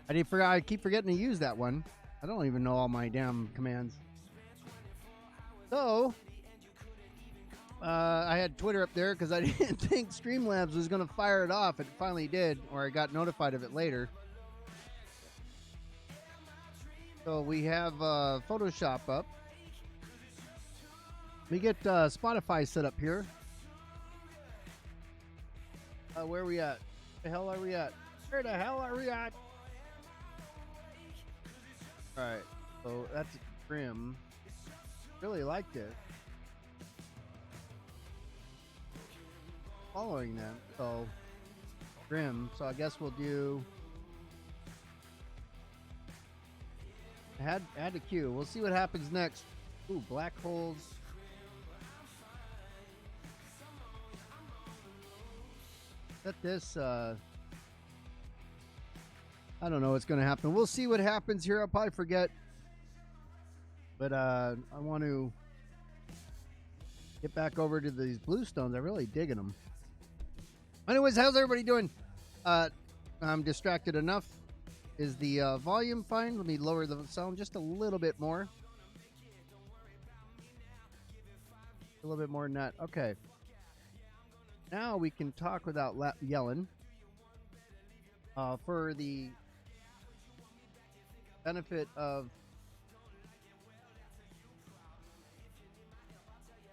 I keep forgetting to use that one. I don't even know all my damn commands. So, I had Twitter up there because I didn't think Streamlabs was going to fire it off. It finally did, or I got notified of it later. So we have Photoshop up. We get Spotify set up here. Where are we at? Where the hell are we at? Where the hell are we at? Alright, so that's Grim. Really liked it. Following them, so Grim. So I guess we'll do add a queue. We'll see what happens next. Ooh, black holes. Set this I don't know what's going to happen. We'll see what happens here. I'll probably forget. But I want to get back over to these bluestones. I'm really digging them. Anyways, how's everybody doing? I'm distracted enough. Is the volume fine? Let me lower the sound just a little bit more. A little bit more than that. Okay. Now we can talk without yelling. For the benefit of...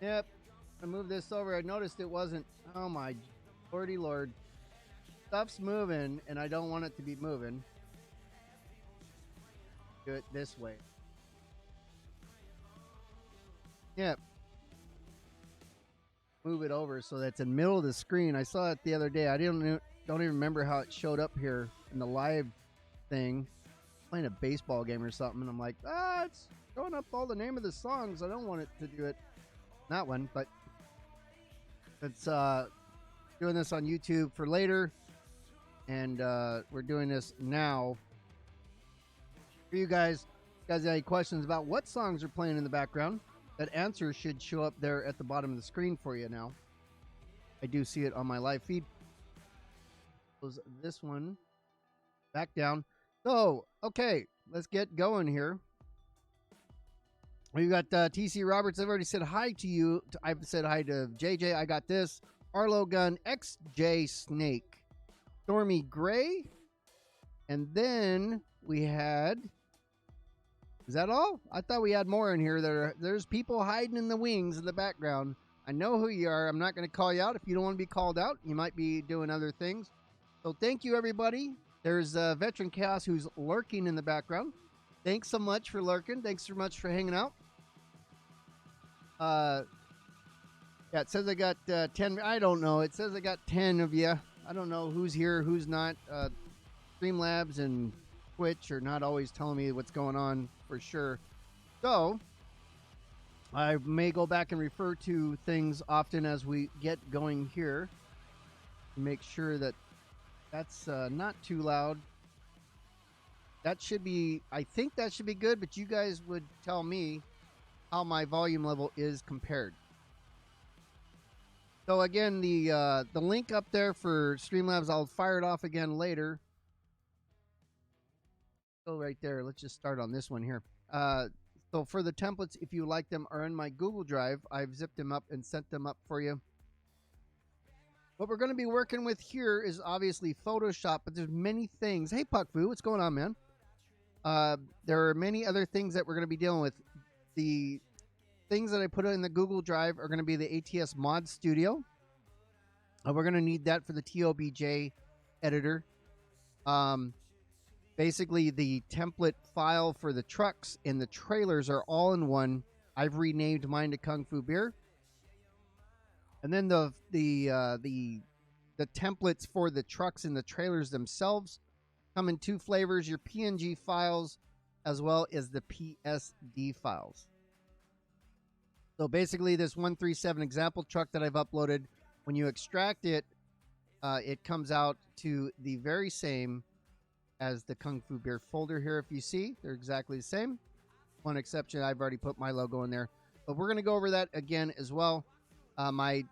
Yep. I moved this over. I noticed it wasn't... Oh my lordy lord. Stuff's moving and I don't want it to be moving. Do it this way. Yep. Move it over so that's in the middle of the screen. I saw it the other day. I don't even remember how it showed up here in the live thing. Playing a baseball game or something, and I'm like, it's showing up all the name of the songs. I don't want it to do it. That one, but it's doing this on YouTube for later, and we're doing this now for you guys. If you guys have any questions about what songs are playing in the background? That answer should show up there at the bottom of the screen for you now. I do see it on my live feed. Close this one back down. So, okay, let's get going here. We've got TC Roberts. I've already said hi to you. I've said hi to JJ. I got this. Arlo Gun, XJ Snake, Stormy Gray. And then we had... Is that all? I thought we had more in here. There's people hiding in the wings in the background. I know who you are. I'm not going to call you out. If you don't want to be called out, you might be doing other things. So thank you, everybody. There's Veteran Chaos who's lurking in the background. Thanks so much for lurking. Thanks so much for hanging out. Yeah, it says I got 10. I don't know. It says I got 10 of you. I don't know who's here, who's not. Streamlabs and Twitch are not always telling me what's going on for sure. So I may go back and refer to things often as we get going here. Make sure that that's not too loud. That should be, I think that should be good, but you guys would tell me how my volume level is compared. So again, the link up there for Streamlabs, I'll fire it off again later. So right there, let's just start on this one here. So for the templates, if you like them, are in my Google Drive. I've zipped them up and sent them up for you. What we're going to be working with here is obviously Photoshop, but there's many things. Hey, Puckfu, what's going on, man? There are many other things that we're going to be dealing with. The things that I put in the Google Drive are going to be the ATS Mod Studio. We're going to need that for the TOBJ editor. Basically, the template file for the trucks and the trailers are all in one. I've renamed mine to Kung Fu Beer. And then the templates for the trucks and the trailers themselves come in two flavors, your PNG files as well as the PSD files. So basically this 137 example truck that I've uploaded, when you extract it, it comes out to the very same as the Kung Fu Beer folder here. If you see, they're exactly the same. One exception, I've already put my logo in there. But we're going to go over that again as well. My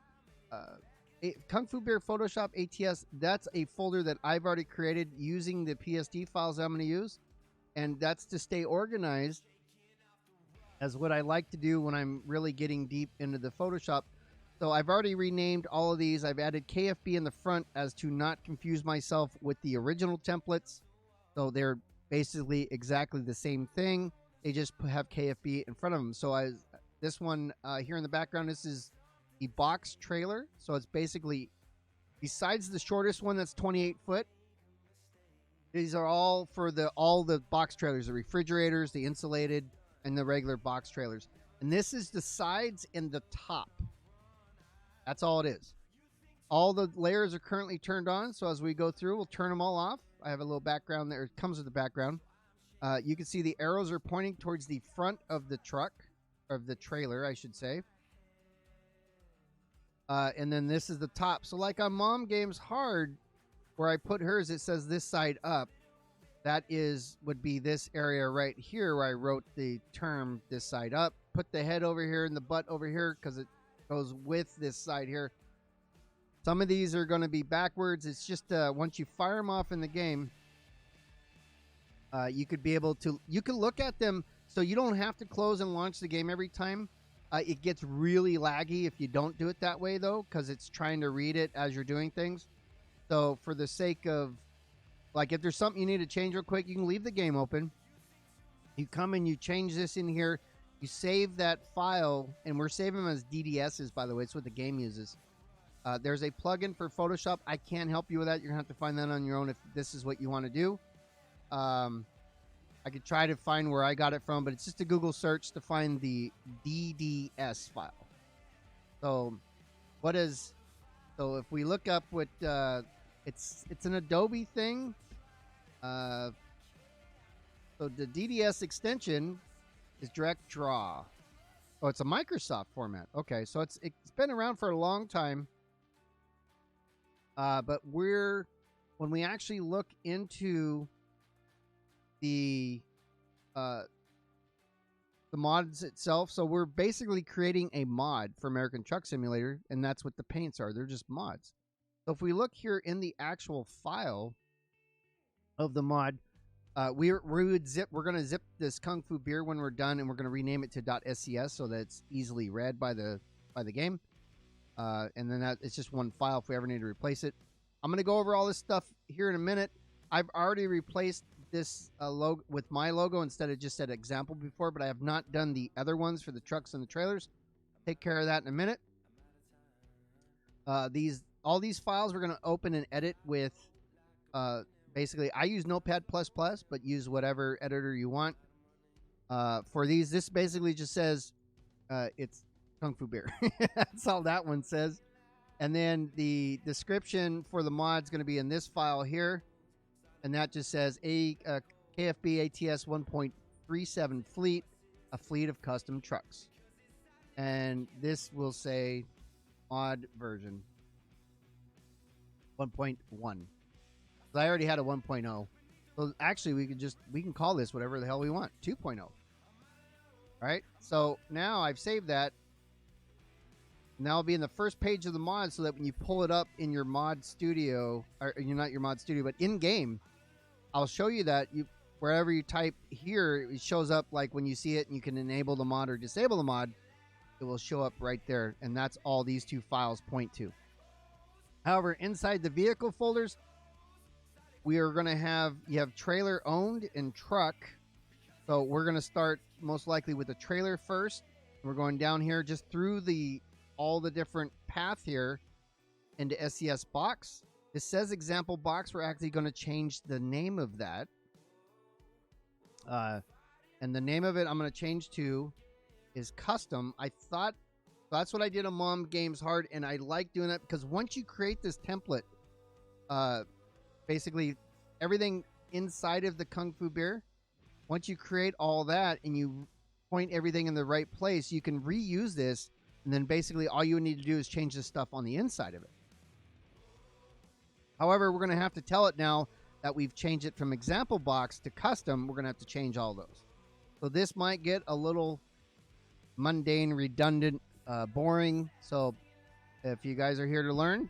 Kung Fu Bear Photoshop ATS, that's a folder that I've already created using the PSD files I'm going to use. And that's to stay organized, as what I like to do when I'm really getting deep into the Photoshop. So I've already renamed all of these. I've added KFB in the front as to not confuse myself with the original templates. So they're basically exactly the same thing. They just have KFB in front of them. So this one here in the background, this is the box trailer. So it's basically, besides the shortest one that's 28 foot, these are all for all the box trailers, the refrigerators, the insulated, and the regular box trailers. And this is the sides and the top. That's all it is. All the layers are currently turned on. So as we go through, we'll turn them all off. I have a little background there. It comes with the background. You can see the arrows are pointing towards the front of the truck, of the trailer, I should say. And then this is the top. So like on Mom Games Hard, where I put hers, it says this side up. That would be this area right here where I wrote the term this side up. Put the head over here and the butt over here because it goes with this side here. Some of these are going to be backwards. It's just once you fire them off in the game, you could be able to, you can look at them so you don't have to close and launch the game every time. It gets really laggy if you don't do it that way, though, because it's trying to read it as you're doing things. So for the sake of, like, if there's something you need to change real quick, you can leave the game open. You come and you change this in here. You save that file, and we're saving them as DDSs, by the way. It's what the game uses. There's a plugin for Photoshop. I can't help you with that. You're going to have to find that on your own if this is what you want to do. I could try to find where I got it from, but it's just a Google search to find the DDS file. So if we look up what, it's an Adobe thing. So the DDS extension is Direct Draw. Oh, it's a Microsoft format. Okay, so it's been around for a long time. But when we actually look into the mods itself, so we're basically creating a mod for American Truck Simulator, and that's what the paints are. They're just mods. So if we look here in the actual file of the mod, we're going to zip this Kung Fu Beer when we're done, and we're going to rename it to .scs so that it's easily read by the game. And then it's just one file if we ever need to replace it. I'm going to go over all this stuff here in a minute. I've already replaced this logo with my logo instead of just that example before, but I have not done the other ones for the trucks and the trailers. Take care of that in a minute. All these files we're going to open and edit with, basically, I use Notepad++, but use whatever editor you want. For these, this basically just says it's Kung Fu Beer. That's all that one says. And then the description for the mod is going to be in this file here. And that just says KFB ATS 1.37 fleet, a fleet of custom trucks. And this will say mod version 1.1. I already had a 1.0. So actually we can call this whatever the hell we want, 2.0. All right. So now I've saved that. Now it'll be in the first page of the mod so that when you pull it up in your mod studio, or you're not your mod studio, but in game, I'll show you that wherever you type here, it shows up like when you see it and you can enable the mod or disable the mod, it will show up right there. And that's all these two files point to. However, inside the vehicle folders, we are going to you have trailer owned and truck. So we're going to start most likely with the trailer first. We're going down here just through all the different path here into SCS box. This says example box. We're actually going to change the name of that. And the name of it I'm going to change to is custom. I thought that's what I did on Mom Games Hard, and I like doing that because once you create this template, basically everything inside of the Kung Fu Beer, once you create all that and you point everything in the right place, you can reuse this, and then basically all you need to do is change the stuff on the inside of it. However, we're going to have to tell it now that we've changed it from example box to custom. We're going to have to change all those. So this might get a little mundane, redundant, boring. So If you guys are here to learn,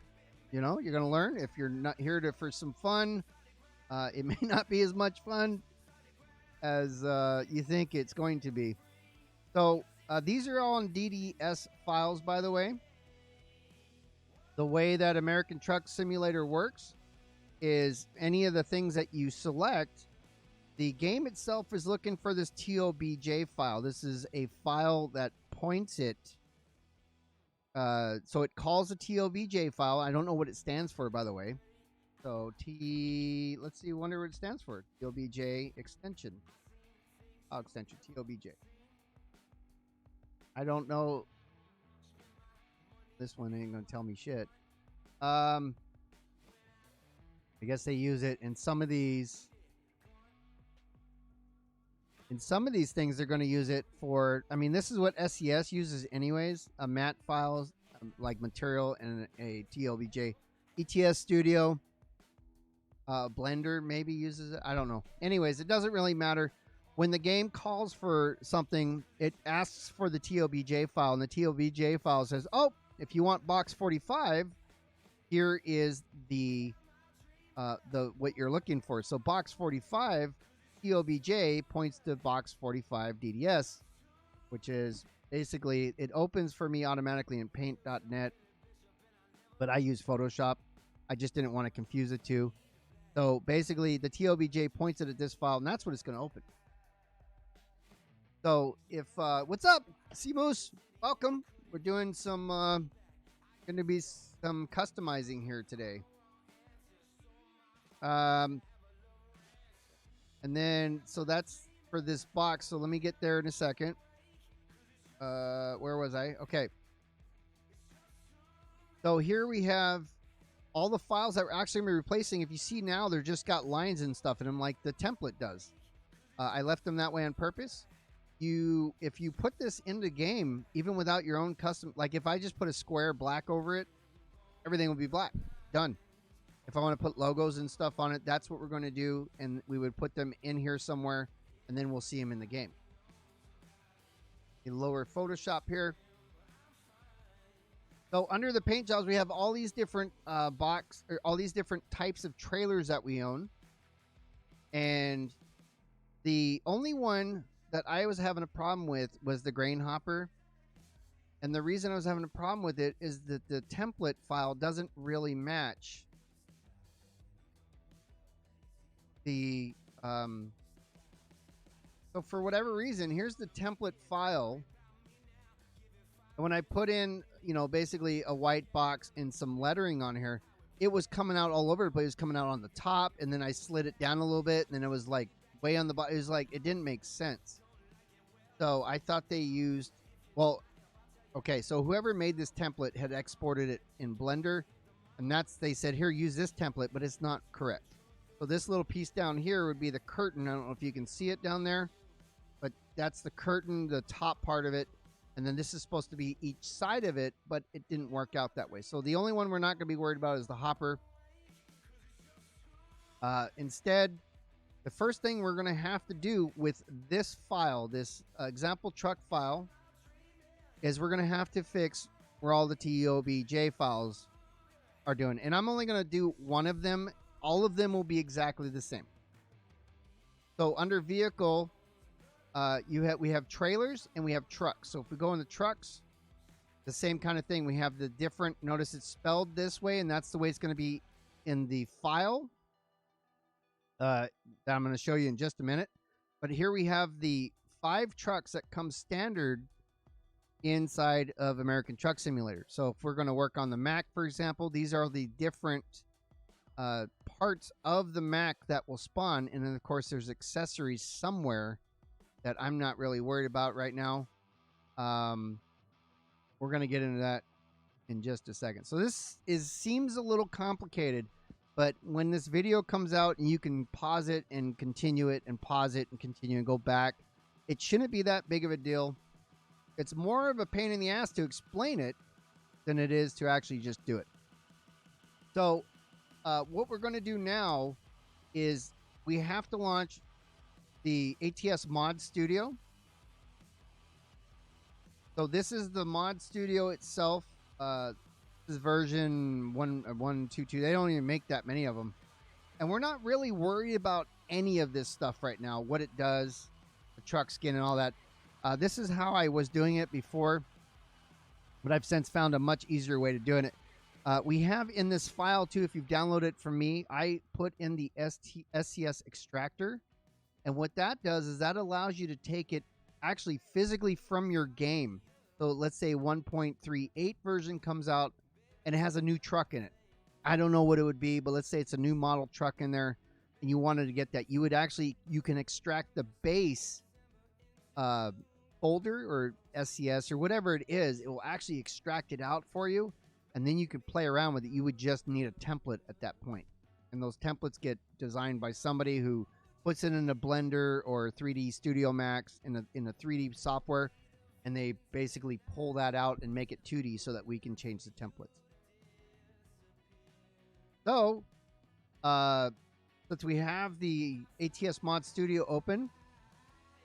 you're going to learn. If you're not here for some fun, it may not be as much fun as you think it's going to be. So these are all on DDS files, by the way. The way that American Truck Simulator works is any of the things that you select, the game itself is looking for this TOBJ file. This is a file that points it. So it calls a TOBJ file. I don't know what it stands for, by the way. So let's see, wonder what it stands for. TOBJ extension. Oh, extension, TOBJ. I don't know. This one ain't gonna tell me shit. I guess they use it in some of these. In some of these things, they're going to use it for. I mean, this is what SES uses anyways. A mat files like material and a TLBJ. ETS Studio, Blender maybe uses it. I don't know. Anyways, it doesn't really matter. When the game calls for something, it asks for the TOBJ file, and the TOBJ file says, "Oh, if you want box 45, here is the what you're looking for." So box 45 TOBJ points to box 45 DDS, which is basically, it opens for me automatically in paint.net, but I use Photoshop. I just didn't want to confuse the two. So basically the TOBJ points it at this file, and that's what it's going to open. So if what's up, Sea Moose? Welcome. We're doing some going to be some customizing here today. And then, so that's for this box. So let me get there in a second. Where was I? Okay. So here we have all the files that we're actually going to be replacing. If you see now, they're just got lines and stuff in them like the template does. I left them that way on purpose. If you put this into game, even without your own custom, like if I just put a square black over it, everything will be black. Done. If I want to put logos and stuff on it, that's what we're going to do. And we would put them in here somewhere, and then we'll see them in the game. You lower Photoshop here. So under the paint jobs, we have all these different all these different types of trailers that we own. And the only one that I was having a problem with was the grain hopper. And the reason I was having a problem with it is that the template file doesn't really match the so for whatever reason, here's the template file. And when I put in, basically a white box and some lettering on here, it was coming out all over the place. It was coming out on the top, and then I slid it down a little bit, and then it was like way on the bottom. It was like, it didn't make sense. So I thought they used, okay, so whoever made this template had exported it in Blender, and they said, here, use this template, but it's not correct. So this little piece down here would be the curtain. I don't know if you can see it down there, but that's the curtain, the top part of it. And then this is supposed to be each side of it, but it didn't work out that way. So the only one we're not going to be worried about is the hopper. Instead, the first thing we're going to have to do with this file, this example truck file, is we're going to have to fix where all the TOBJ files are doing. And I'm only going to do one of them. All of them will be exactly the same. So under vehicle, we have trailers and we have trucks. So if we go into trucks, the same kind of thing. We have the different, notice it's spelled this way, and that's the way it's going to be in the file that I'm going to show you in just a minute. But here we have the 5 trucks that come standard inside of American Truck Simulator. So if we're going to work on the Mac, for example, these are the different parts of the Mac that will spawn. And then, of course, there's accessories somewhere that I'm not really worried about right now. We're going to get into that in just a second. So this seems a little complicated, but when this video comes out and you can pause it and continue it and pause it and continue and go back, it shouldn't be that big of a deal. It's more of a pain in the ass to explain it than it is to actually just do it. So what we're going to do now is we have to launch the ATS Mod Studio. So this is the Mod Studio itself. This is version 1.1.2.2. They don't even make that many of them. And we're not really worried about any of this stuff right now, what it does, the truck skin and all that. This is how I was doing it before, but I've since found a much easier way to doing it. We have in this file, too, if you've downloaded it from me, I put in the SCS extractor. And what that does is that allows you to take it actually physically from your game. So let's say 1.38 version comes out and it has a new truck in it. I don't know what it would be, but let's say it's a new model truck in there and you wanted to get that. You can extract the base folder or SCS or whatever it is. It will actually extract it out for you, and then you can play around with it. You would just need a template at that point. And those templates get designed by somebody who puts it in a Blender or 3D Studio Max in a 3D software, and they basically pull that out and make it 2D so that we can change the templates. So, since we have the ATS Mod Studio open,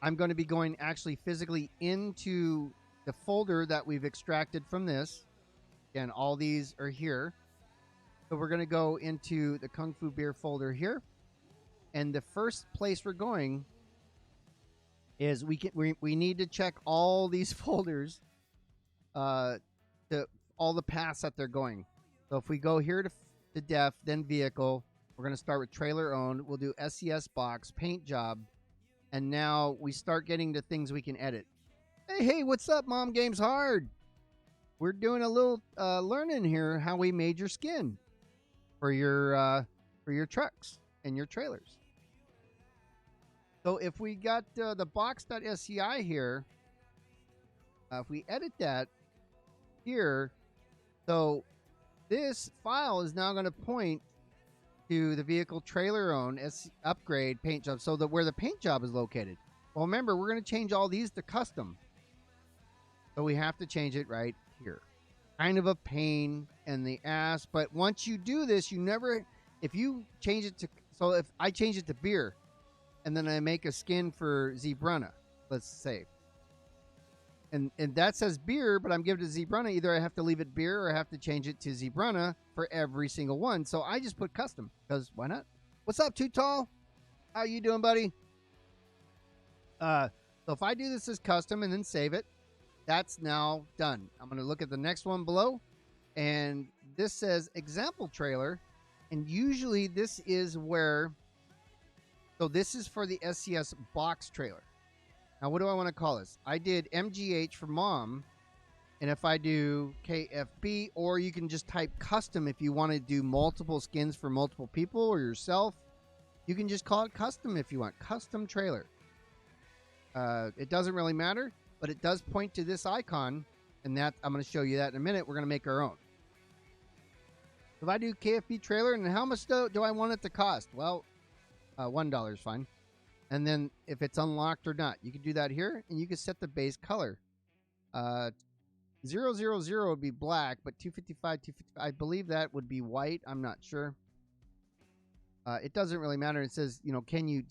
I'm going to be going actually physically into the folder that we've extracted from this. Again, all these are here. So we're going to go into the Kung Fu Beer folder here. And the first place we're going is we need to check all these folders, all the paths that they're going. So if we go here to def, then vehicle, we're going to start with trailer owned. We'll do SCS box, paint job, and now we start getting to things we can edit. Hey, what's up, Mom Games Hard? We're doing a little learning here how we made your skin for your trucks and your trailers. So if we got the box.sci here, if we edit that here, so this file is now going to point to the vehicle trailer own upgrade paint job, so that where the paint job is located. Well, remember, we're going to change all these to custom. So we have to change it right here. Kind of a pain in the ass, but once you do this, if you change it to, so if I change it to beer, and then I make a skin for Zebrunna, let's say, and that says beer, but I'm giving it to Zebrunna, either I have to leave it beer or I have to change it to Zebrunna for every single one. So I just put custom, because why not? What's up, Too Tall? How you doing, buddy? So if I do this as custom and then save it, that's now done. I'm going to look at the next one below, and this says example trailer, and usually this is where, so this is for the SCS box trailer. Now, what do I want to call this? I did MGH for mom, and if I do KFB, or you can just type custom if you want to do multiple skins for multiple people or yourself, you can just call it custom if you want. Custom trailer. It doesn't really matter, but it does point to this icon, and that I'm going to show you that in a minute. We're going to make our own. If I do KFB trailer, and how much do I want it to cost? Well, $1 is fine. And then if it's unlocked or not, you can do that here, and you can set the base color. 000 would be black, but 255, I believe that would be white. I'm not sure. It doesn't really matter. It says, can you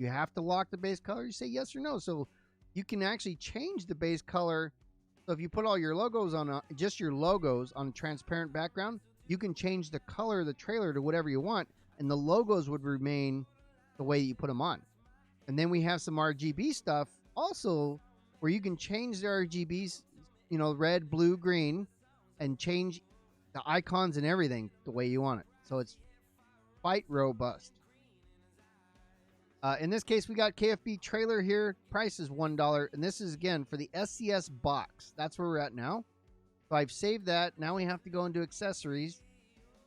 have to lock the base color? You say yes or no. So you can actually change the base color. So if you put all your logos on, just your logos on a transparent background, you can change the color of the trailer to whatever you want, and the logos would remain the way you put them on. And then we have some RGB stuff also, where you can change the RGBs, red, blue, green, and change the icons and everything the way you want it. So it's quite robust. In this case, we got KFB trailer here. Price is $1. And this is, again, for the SCS box. That's where we're at now. So I've saved that. Now we have to go into accessories.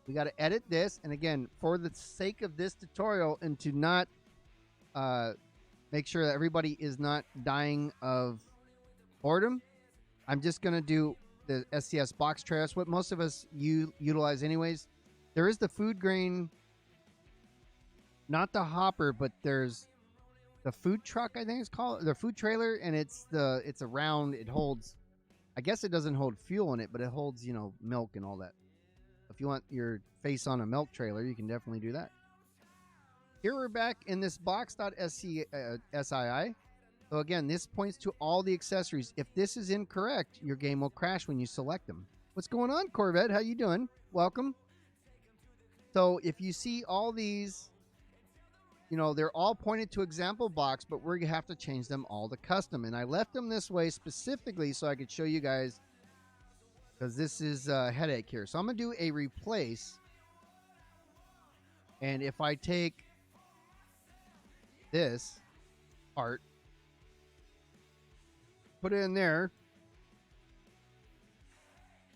We got to edit this. And again, for the sake of this tutorial and to not make sure that everybody is not dying of boredom, I'm just going to do the SCS box trailer. That's what most of us utilize anyways. There is the food grain, not the hopper, but there's the food truck, I think it's called, the food trailer, and it's a round. It holds, I guess it doesn't hold fuel in it, but it holds, milk and all that. If you want your face on a milk trailer, you can definitely do that. Here we're back in this box.sci. So again, this points to all the accessories. If this is incorrect, your game will crash when you select them. What's going on, Corvette? How you doing? Welcome. So if you see all these, you know, they're all pointed to example box, but we're going to have to change them all to custom. And I left them this way specifically so I could show you guys, because this is a headache here. So I'm going to do a replace. And if I take this part, put it in there,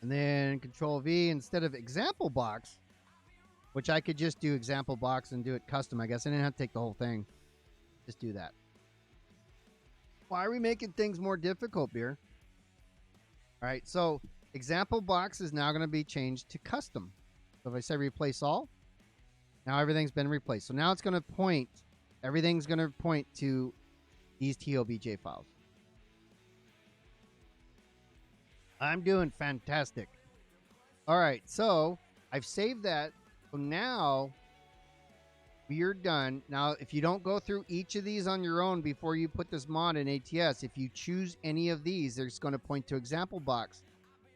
and then Control V instead of example box, which I could just do example box and do it custom, I guess. I didn't have to take the whole thing. Just do that. Why are we making things more difficult, Beer? All right, so example box is now going to be changed to custom. So if I say replace all, now everything's been replaced. So now it's going to point, everything's going to point to these TOBJ files. I'm doing fantastic. All right, so I've saved that. So now we're done. Now, if you don't go through each of these on your own before you put this mod in ATS, if you choose any of these, it's going to point to example box.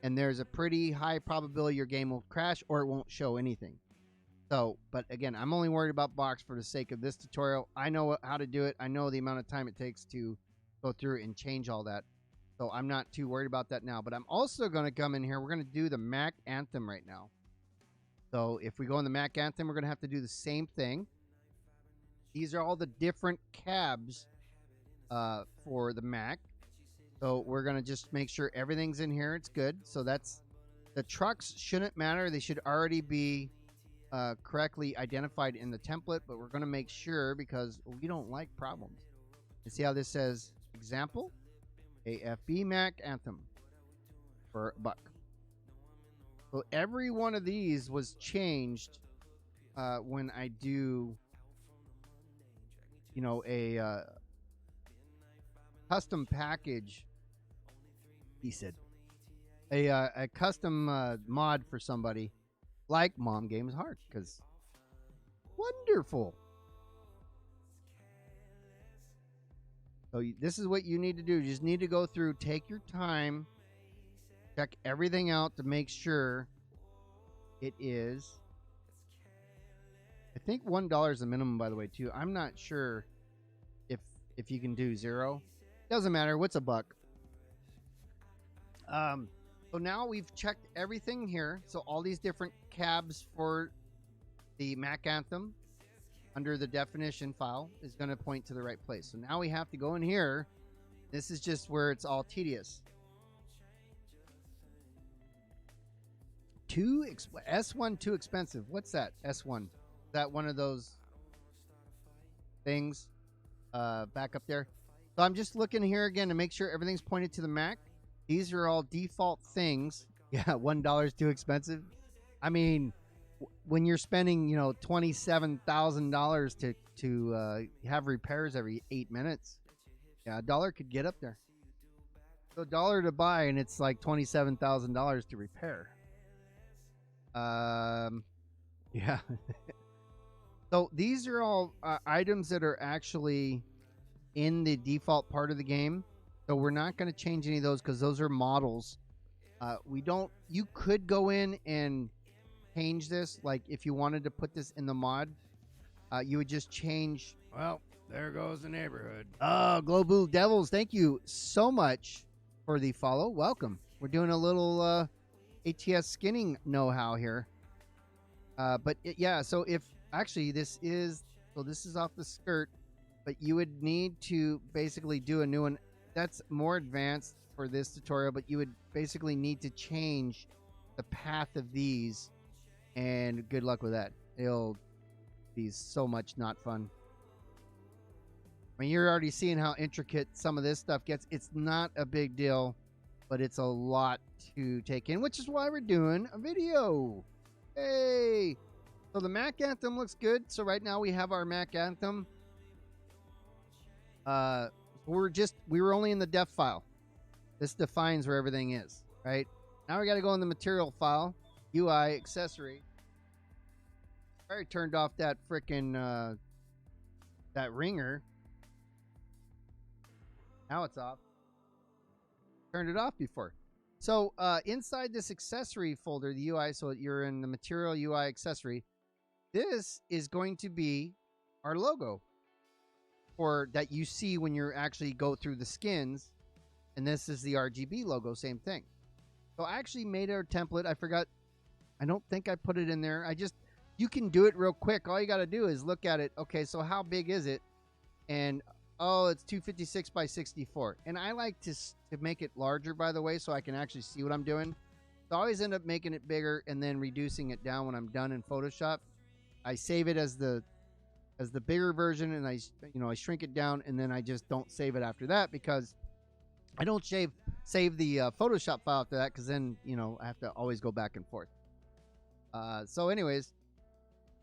And there's a pretty high probability your game will crash or it won't show anything. So, but again, I'm only worried about box for the sake of this tutorial. I know how to do it. I know the amount of time it takes to go through and change all that. So I'm not too worried about that now. But I'm also going to come in here. We're going to do the Mac Anthem right now. So if we go in the Mac Anthem, we're going to have to do the same thing. These are all the different cabs for the Mac. So we're going to just make sure everything's in here. It's good. So that's, the trucks shouldn't matter. They should already be correctly identified in the template, but we're going to make sure because we don't like problems. You see how this says example? AFB Mac Anthem for $1. So every one of these was changed when I do, you know, a custom package. He said a custom mod for somebody like Mom Games Heart, because wonderful. So this is what you need to do. You just need to go through, take your time, check everything out to make sure it is. I think $1 is the minimum, by the way, too. I'm not sure if you can do 0. Doesn't matter. What's $1? So now we've checked everything here. So all these different cabs for the Mac Anthem under the definition file is going to point to the right place. So now we have to go in here. This is just where it's all tedious. S1 too expensive. What's that? S1. Is that one of those things back up there? So I'm just looking here again to make sure everything's pointed to the Mac. These are all default things. Yeah, $1 is too expensive. I mean, when you're spending, you know, $27,000 to have repairs every 8 minutes, yeah, $1 could get up there. So $1 to buy, and it's like $27,000 to repair. Yeah. So these are all items that are actually in the default part of the game. So we're not going to change any of those because those are models. You could go in and change this. Like if you wanted to put this in the mod, you would just change. Well, there goes the neighborhood. Oh, Glow Blue Devils, thank you so much for the follow. Welcome. We're doing a little ATS skinning know-how here. Yeah, so if actually this is off the skirt, but you would need to basically do a new one. That's more advanced for this tutorial, but you would basically need to change the path of these, and good luck with that. It'll be so much not fun. I mean, you're already seeing how intricate some of this stuff gets. It's not a big deal, but it's a lot to take in, which is why we're doing a video. Hey! So the Mac Anthem looks good. So right now we have our Mac Anthem. We were only in the def file. This defines where everything is, right? Now we got to go in the material file, UI, accessory. I already turned off that frickin' that ringer. Now it's off. Turned it off before. So inside this accessory folder, the UI, so you're in the material UI accessory, this is going to be our logo for that you see when you actually go through the skins. And this is the RGB logo, same thing. So I actually made our template. I forgot. I don't think I put it in there. You can do it real quick. All you got to do is look at it. Okay, so how big is it? And oh, it's 256 by 64. And I like to make it larger, by the way, so I can actually see what I'm doing. So I always end up making it bigger and then reducing it down when I'm done in Photoshop. I save it as the bigger version, and I shrink it down, and then I just don't save it after that, because I don't save the Photoshop file after that, because then I have to always go back and forth. So anyways,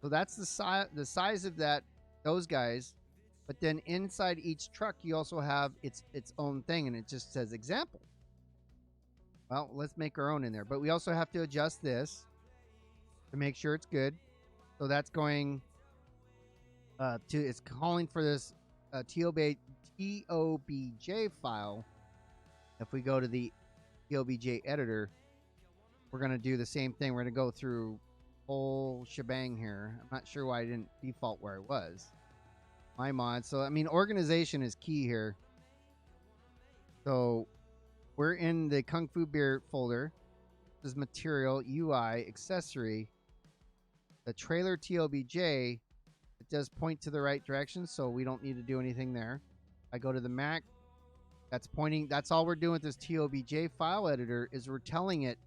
so that's the size of those guys. But then inside each truck, you also have its own thing, and it just says example. Well, let's make our own in there. But we also have to adjust this to make sure it's good. So that's going it's calling for this TOBJ file. If we go to the TOBJ editor, we're going to do the same thing. We're going to go through whole shebang here. I'm not sure why I didn't default where it was. My mod. So, I mean, organization is key here. So, we're in the Kung Fu Beer folder. This is material, UI, accessory. The trailer TOBJ, it does point to the right direction, so we don't need to do anything there. I go to the Mac. That's pointing. That's all we're doing with this TOBJ file editor, is we're telling it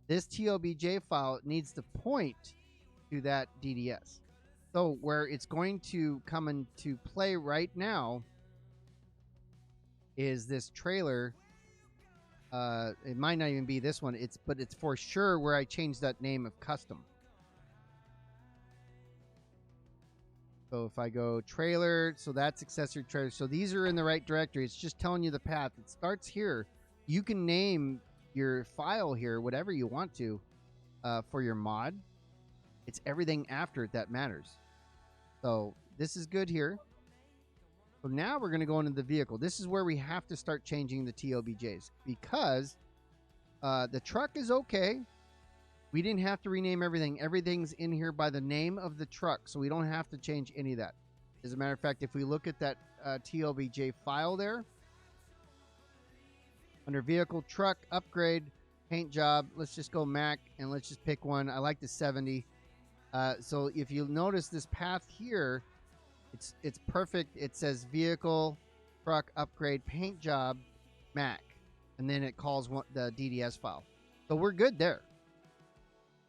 this TOBJ file needs to point to that DDS. So where it's going to come into play right now is this trailer. It might not even be this one. But it's for sure where I changed that name of custom. So if I go trailer, so that's accessory trailer. So these are in the right directory. It's just telling you the path. It starts here. You can name your file here whatever you want to for your mod. It's everything after it that matters. So this is good here. So now we're going to go into the vehicle. This is where we have to start changing the TOBJs, because the truck is okay. We didn't have to rename everything. Everything's in here by the name of the truck, so we don't have to change any of that. As a matter of fact, if we look at that TOBJ file there, under vehicle, truck, upgrade, paint job, let's just go Mac, and let's just pick one. I like the 70. So if you notice this path here, it's perfect. It says vehicle, truck, upgrade, paint job, Mac, and then it calls the DDS file. So we're good there.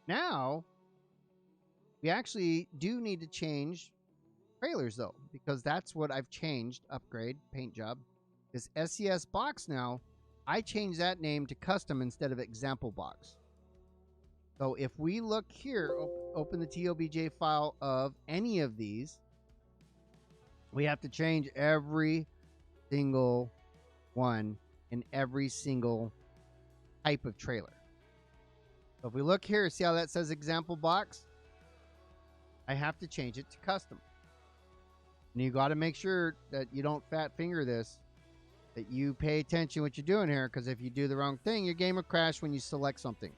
Now, we actually do need to change trailers, though, because that's what I've changed. Upgrade, paint job. This SES box now, I changed that name to custom instead of example box. So if we look here, open the TOBJ file of any of these, we have to change every single one in every single type of trailer. So if we look here, see how that says example box? I have to change it to custom. And you got to make sure that you don't fat finger this, that you pay attention what you're doing here, because if you do the wrong thing, your game will crash when you select something.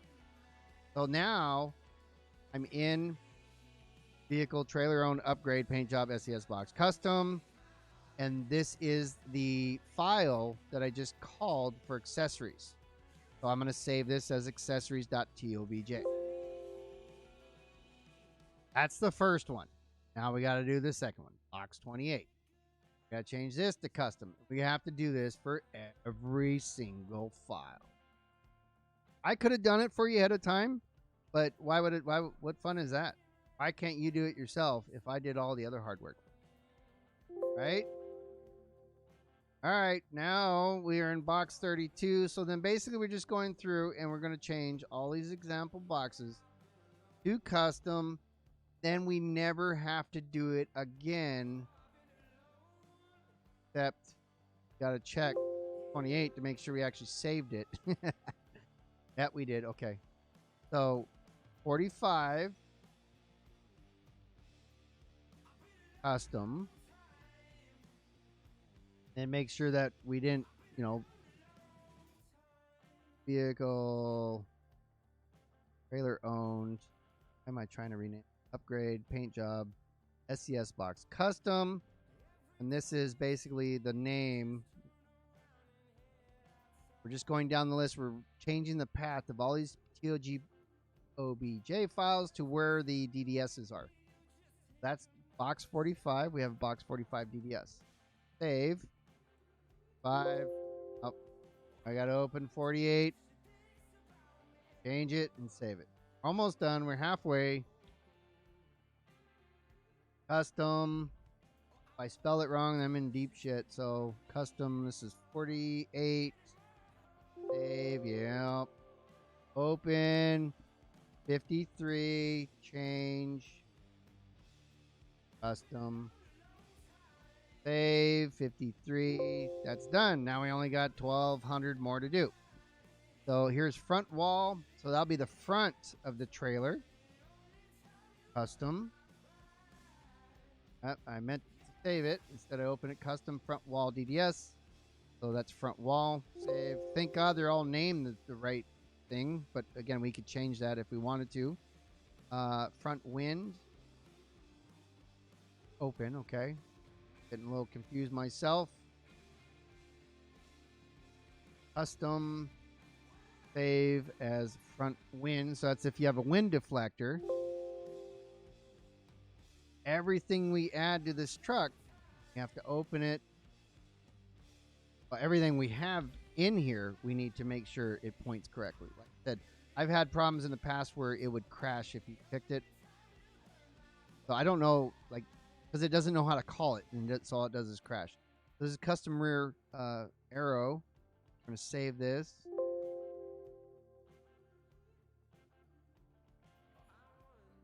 So now I'm in vehicle, trailer owned, upgrade, paint job, SES box, custom. And this is the file that I just called for accessories. So I'm going to save this as accessories.tobj. That's the first one. Now we got to do the second one, box 28. Got to change this to custom. We have to do this for every single file. I could have done it for you ahead of time, but what fun is that? Why can't you do it yourself if I did all the other hard work? Right? All right, now we are in box 32. So then basically we're just going through and we're going to change all these example boxes to custom. Then we never have to do it again. Except got to check 28 to make sure we actually saved it. That we did. Okay. So 45 custom. And make sure that we didn't, vehicle, trailer owned. How am I trying to rename? Upgrade, paint job, SCS box, custom. And this is basically the name. We're just going down the list. We're changing the path of all these TOGOBJ files to where the DDSs are. That's box 45. We have box 45 DDS. Save. 5. Oh, I got to open 48. Change it and save it. Almost done. We're halfway. Custom. If I spell it wrong, I'm in deep shit. So custom, this is 48. Save, yep. Open. 53. Change. Custom. Save. 53. That's done. Now we only got 1,200 more to do. So here's front wall. So that'll be the front of the trailer. Custom. I meant to save it. Instead I open it. Custom front wall DDS. So that's front wall. Save. Thank God they're all named the right thing. But again, we could change that if we wanted to. Front wind. Open. Okay. Getting a little confused myself. Custom. Save as front wind. So that's if you have a wind deflector. Everything we add to this truck, you have to open it. Well, everything we have in here, we need to make sure it points correctly. Like I said, I've had problems in the past where it would crash if you picked it. So I don't know, like, because it doesn't know how to call it, and that's all it does is crash. This is custom rear arrow. I'm going to save this.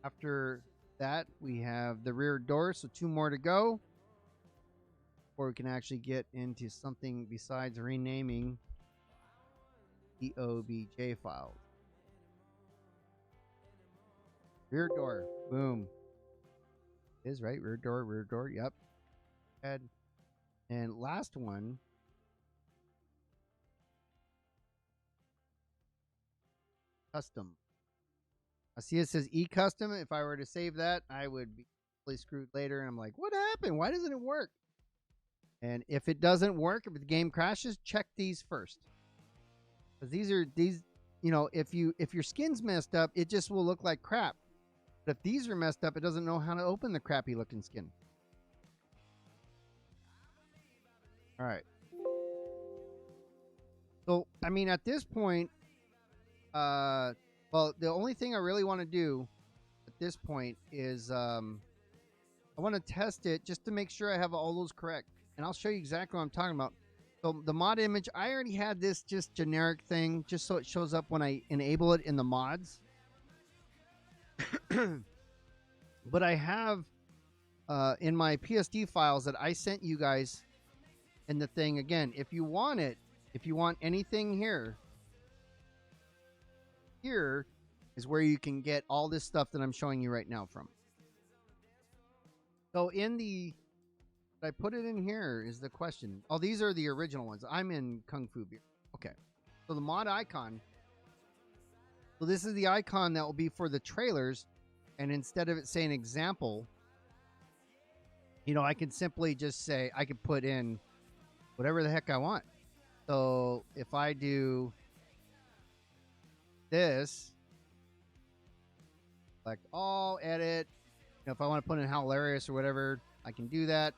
After that, we have the rear door, so 2 more to go before we can actually get into something besides renaming the OBJ files. Rear door, boom. It is right, rear door, yep. And last one, custom. I see it says e-custom. If I were to save that, I would be really screwed later. And I'm like, what happened? Why doesn't it work? And if it doesn't work, if the game crashes, check these first. Because these, you know, if your skin's messed up, it just will look like crap. But if these are messed up, it doesn't know how to open the crappy looking skin. All right. So, I mean, at this point, well, the only thing I really want to do at this point is I want to test it just to make sure I have all those correct. And I'll show you exactly what I'm talking about. So the mod image, I already had this just generic thing just so it shows up when I enable it in the mods. But I have in my PSD files that I sent you guys in the thing. Again, if you want it, if you want anything here is where you can get all this stuff that I'm showing you right now from. So in the, I put it in here is the question. Oh, these are the original ones. I'm in Kung Fu Beer. Okay. So the mod icon. So this is the icon that will be for the trailers. And instead of it saying example, you know, I can simply just say, I could put in whatever the heck I want. So if I do this, select all, edit. You know, if I want to put in hilarious or whatever, I can do that.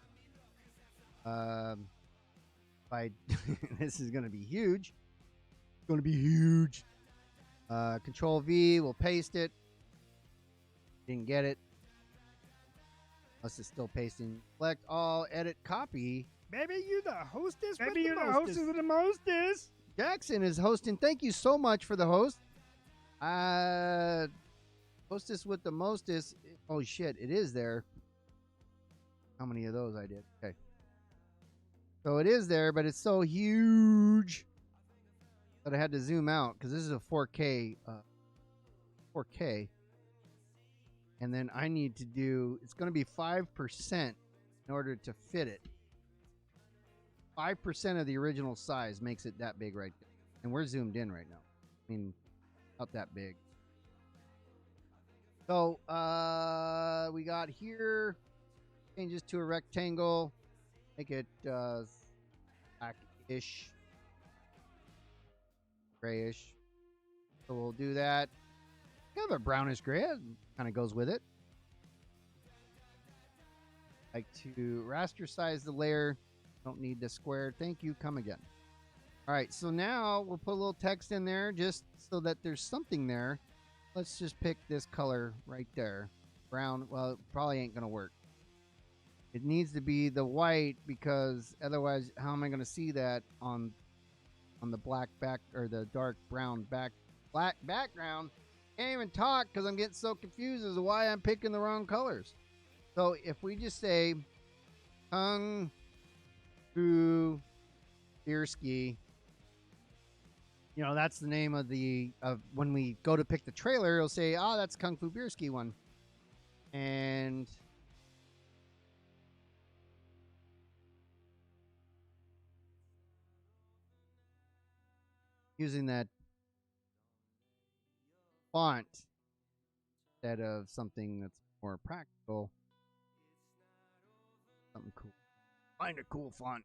This is going to be huge. It's going to be huge. Control V, we'll paste it. Didn't get it. Unless it's still pasting. Select all, edit, copy. Maybe you the hostess with Maybe the you're the mostest. hostess with the mostest. Jackson is hosting. Thank you so much for the host. Hostess with the mostest. Oh shit, it is there. How many of those I did? Okay. So it is there, but it's so huge that I had to zoom out because this is a 4K. 4K. And then I need to do, it's going to be 5% in order to fit it. 5% of the original size makes it that big right there. And we're zoomed in right now. I mean, not that big. So we got here, changes to a rectangle, make it blackish, grayish. So we'll do that. Kind of a brownish gray, kind of goes with it. Like to raster size the layer. Don't need the square. Thank you. Come again. All right. So now we'll put a little text in there just so that there's something there. Let's just pick this color right there. Brown. Well, it probably ain't going to work. It needs to be the white because otherwise, how am I going to see that on the black back or the dark brown black background? Can't even talk because I'm getting so confused as to why I'm picking the wrong colors. So if we just say Kung Fu Beerski, you know, that's the name of when we go to pick the trailer, it'll say, oh, that's Kung Fu Beerski one. And using that font instead of something that's more practical. Something cool. Find a cool font.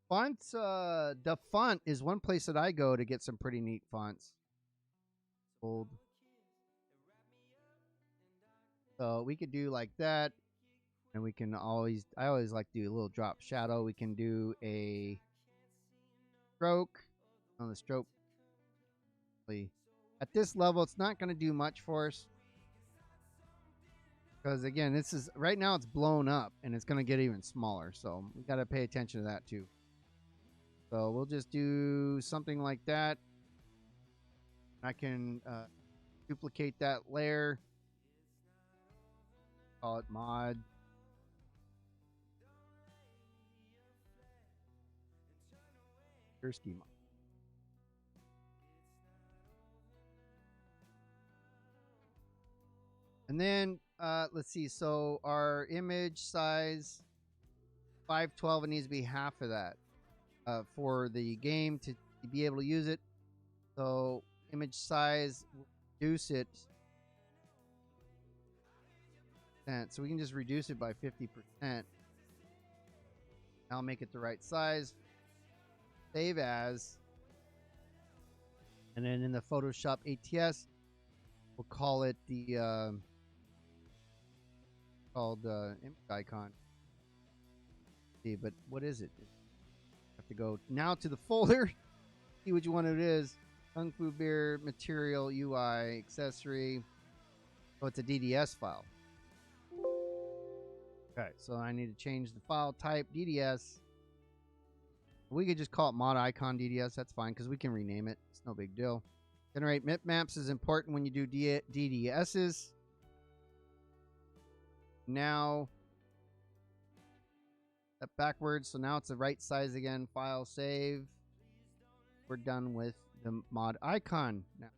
Fonts, the font is one place that I go to get some pretty neat fonts. Old. So we could do like that. And we can I always like to do a little drop shadow. We can do a stroke on the stroke. At this level, it's not going to do much for us. Because again, this is right now it's blown up and it's going to get even smaller. So we got to pay attention to that too. So we'll just do something like that. I can duplicate that layer. Call it mod. Schema. And then let's see. So our image size 512. It needs to be half of that for the game to be able to use it. So image size, reduce it. So we can just reduce it by 50%. I'll make it the right size. Save as. And then in the Photoshop ATS, we'll call it the image icon. See, but what is it? Have to go now to the folder. See which one it is. Kung Fu Beer Material UI Accessory. Oh, it's a DDS file. Okay, so I need to change the file type DDS. We could just call it mod icon DDS. That's fine because we can rename it. It's no big deal. Generate bitmaps is important when you do DDSs. Now, step backwards. So now it's the right size again. File, save. We're done with the mod icon. Now,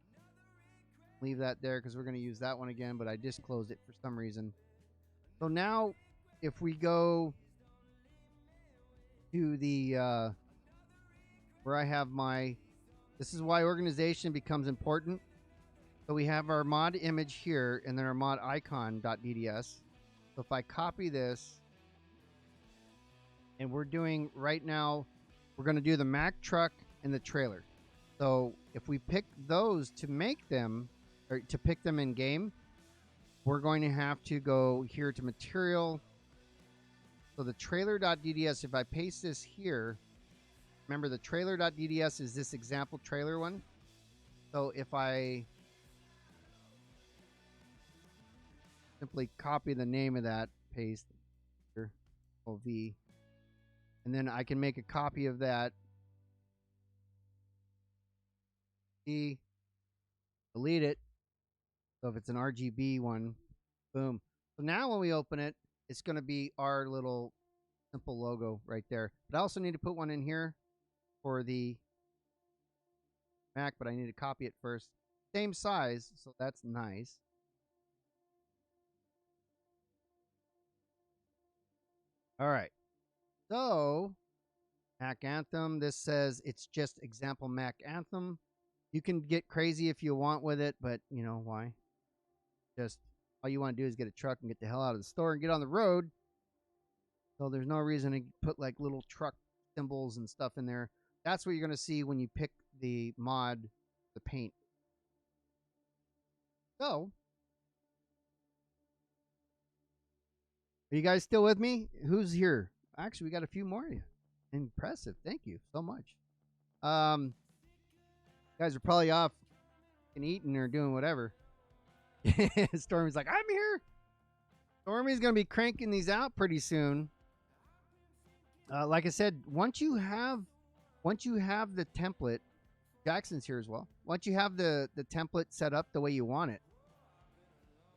leave that there because we're going to use that one again, but I just closed it for some reason. So now, if we go to the where I have my, this is why organization becomes important. So we have our mod image here and then our mod icon.dds. So if I copy this, and we're doing right now, we're going to do the Mack truck and the trailer. So if we pick those to make them, or to pick them in game, we're going to have to go here to material. So the trailer.dds, if I paste this here, remember the trailer.dds is this example trailer one. So if I simply copy the name of that, paste here, OV, and then I can make a copy of that. Delete it. So if it's an RGB one, boom. So now when we open it, it's going to be our little simple logo right there. But I also need to put one in here for the Mac, but I need to copy it first. Same size, so that's nice. All right. So Mac Anthem, this says it's just example Mac Anthem. You can get crazy if you want with it, but you know why? Just all you want to do is get a truck and get the hell out of the store and get on the road. So there's no reason to put like little truck symbols and stuff in there. That's what you're going to see when you pick the mod, the paint. So, are you guys still with me? Who's here? Actually, we got a few more of you. Impressive. Thank you so much. Guys are probably off and eating or doing whatever. Stormy's like, I'm here. Stormy's going to be cranking these out pretty soon. Like I said, once you have the template, Jackson's here as well. Once you have the template set up the way you want it.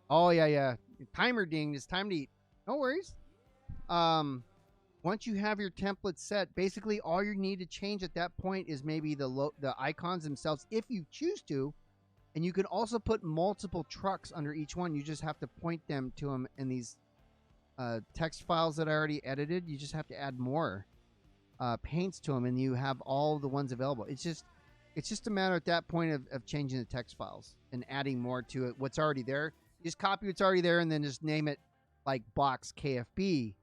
Oh yeah. Timer dinged. It's time to eat. No worries. Once you have your template set, basically all you need to change at that point is maybe the icons themselves, if you choose to. And you can also put multiple trucks under each one. You just have to point them to them in these text files that I already edited. You just have to add more paints to them, and you have all the ones available. It's just a matter at that point of changing the text files and adding more to it. What's already there, you just copy what's already there and then just name it like box KFB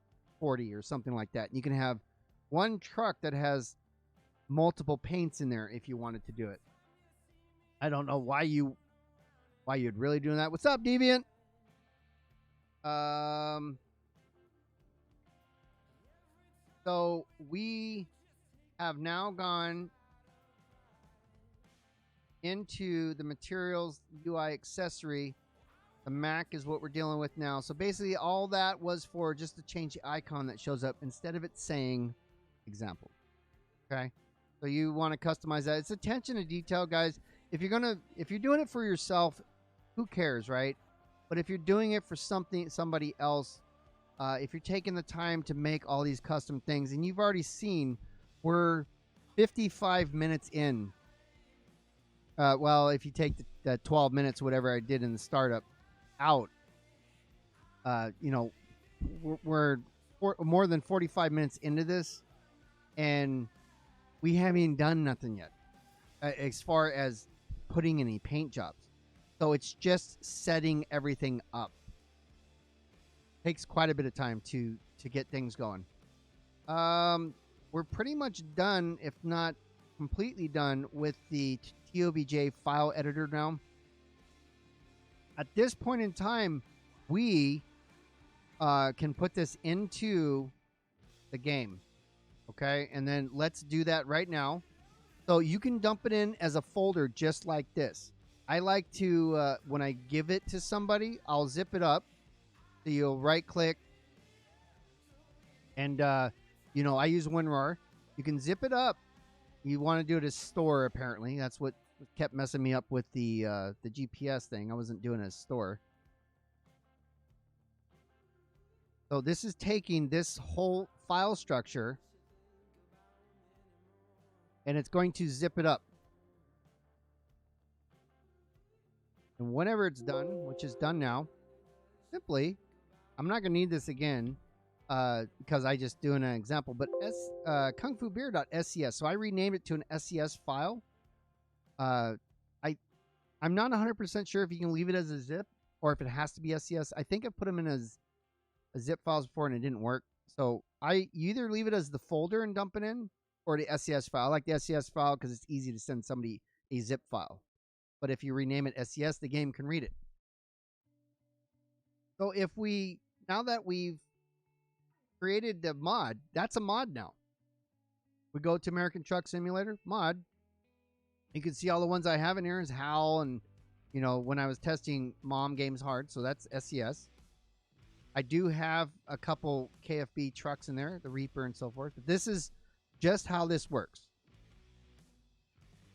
40 or something like that. And you can have one truck that has multiple paints in there if you wanted to do it. I don't know why you'd really doing that. What's up, Deviant? So we have now gone into the materials UI accessory. The Mac is what we're dealing with now. So basically all that was for just to change the icon that shows up instead of it saying example. Okay. So you want to customize that. It's attention to detail, guys. If you're doing it for yourself, who cares, right? But if you're doing it for somebody else, if you're taking the time to make all these custom things, and you've already seen, we're 55 minutes in. Well, if you take the 12 minutes, whatever I did in the startup, out, we're more than 45 minutes into this, and we haven't even done nothing yet as far as putting any paint jobs. So it's just setting everything up. Takes quite a bit of time to get things going. We're pretty much done, if not completely done, with the TOBJ file editor now. At this point in time, we can put this into the game. Okay, and then let's do that right now. So you can dump it in as a folder just like this. I like to, when I give it to somebody, I'll zip it up. So you'll right click. And, I use WinRAR. You can zip it up. You want to do it as store, apparently. That's what kept messing me up with the GPS thing. I wasn't doing it as store. So this is taking this whole file structure, and it's going to zip it up. And whenever it's done, which is done now, simply, I'm not going to need this again because I just doing an example, but kungfubeer.scs. So I renamed it to an SCS file. I'm not 100% sure if you can leave it as a zip or if it has to be SCS. I think I put them in as zip files before and it didn't work. So you either leave it as the folder and dump it in, or the SCS file. I like the SCS file because it's easy to send somebody a zip file. But if you rename it SCS, the game can read it. So now that we've created the mod, that's a mod now. We go to American Truck Simulator, mod. You can see all the ones I have in here is HAL and, when I was testing Mom Games Hard. So that's SCS. I do have a couple KFB trucks in there, the Reaper and so forth. But this is just how this works.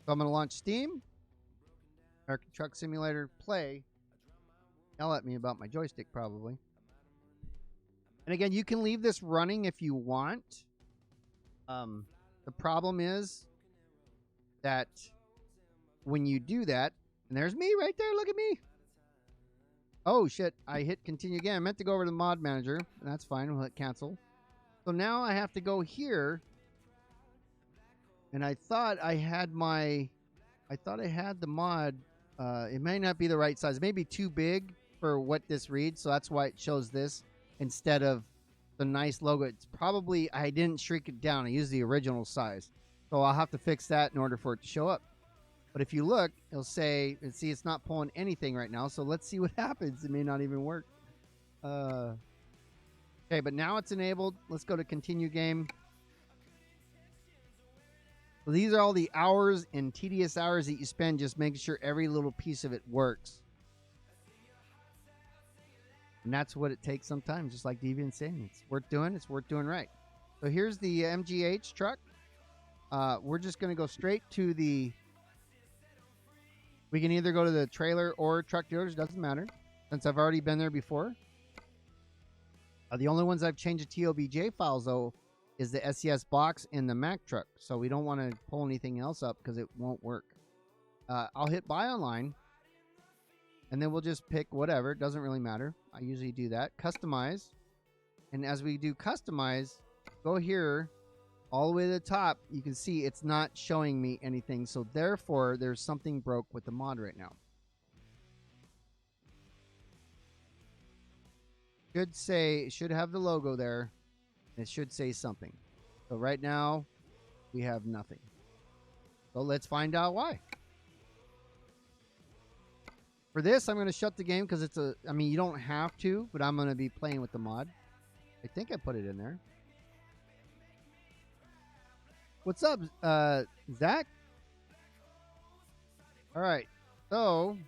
So I'm going to launch Steam, American Truck Simulator, play. Yell at me about my joystick probably. And again, you can leave this running if you want. The problem is that when you do that, and there's me right there, look at me. Oh shit, I hit continue again. I meant to go over to the mod manager. That's fine, we'll hit cancel. So now I have to go here. And I thought I had my I thought I had the mod. It may not be the right size. It may be too big for what this reads, so that's why it shows this instead of the nice logo. It's probably I didn't shrink it down. I used the original size, so I'll have to fix that in order for it to show up. But if you look, it'll say, and see, it's not pulling anything right now. So let's see what happens. It may not even work. Okay, but now it's enabled. Let's go to continue game. So these are all the hours and tedious hours that you spend just making sure every little piece of it works. And that's what it takes sometimes, just like Deviant's saying. It's worth doing. It's worth doing right. So here's the MGH truck. We're just going to go straight to the... We can either go to the trailer or truck dealers. Doesn't matter, since I've already been there before. The only ones I've changed the TOBJ files, though, is the SES box and the Mack truck. So we don't want to pull anything else up because it won't work. I'll hit buy online. And then we'll just pick whatever. It doesn't really matter. I usually do that. Customize. And as we do customize, go here all the way to the top. You can see it's not showing me anything. So therefore, there's something broke with the mod right now. It should have the logo there. It should say something. So right now, we have nothing. So let's find out why. For this, I'm going to shut the game because it's I mean, you don't have to, but I'm going to be playing with the mod. I think I put it in there. What's up, Zach? All right. So,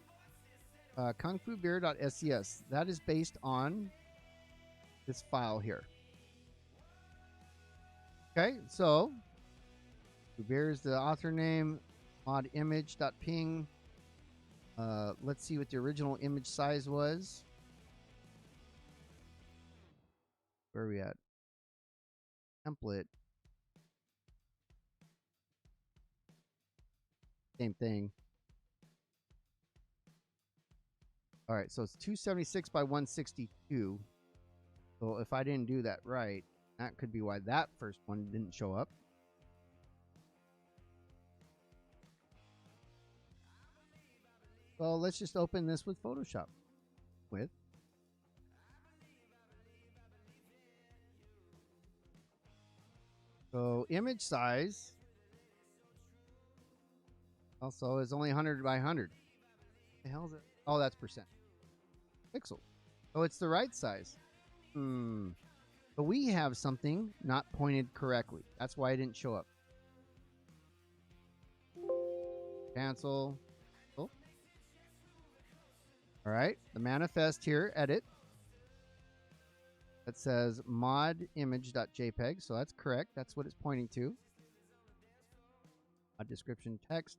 kungfubeer.ses. That is based on this file here. Okay, so Beer is the author name. Mod image.ping. Let's see what the original image size was. Where are we at? Template. Same thing. All right, so it's 276 by 162. So if I didn't do that right, that could be why that first one didn't show up. Well, let's just open this with Photoshop. So image size also is only 100 by 100. What the hell is it? Oh, that's percent. Pixel. So it's the right size. But we have something not pointed correctly. That's why it didn't show up. Cancel. Oh. All right. The manifest here, edit. That says mod image.jpg. So that's correct. That's what it's pointing to. A description text.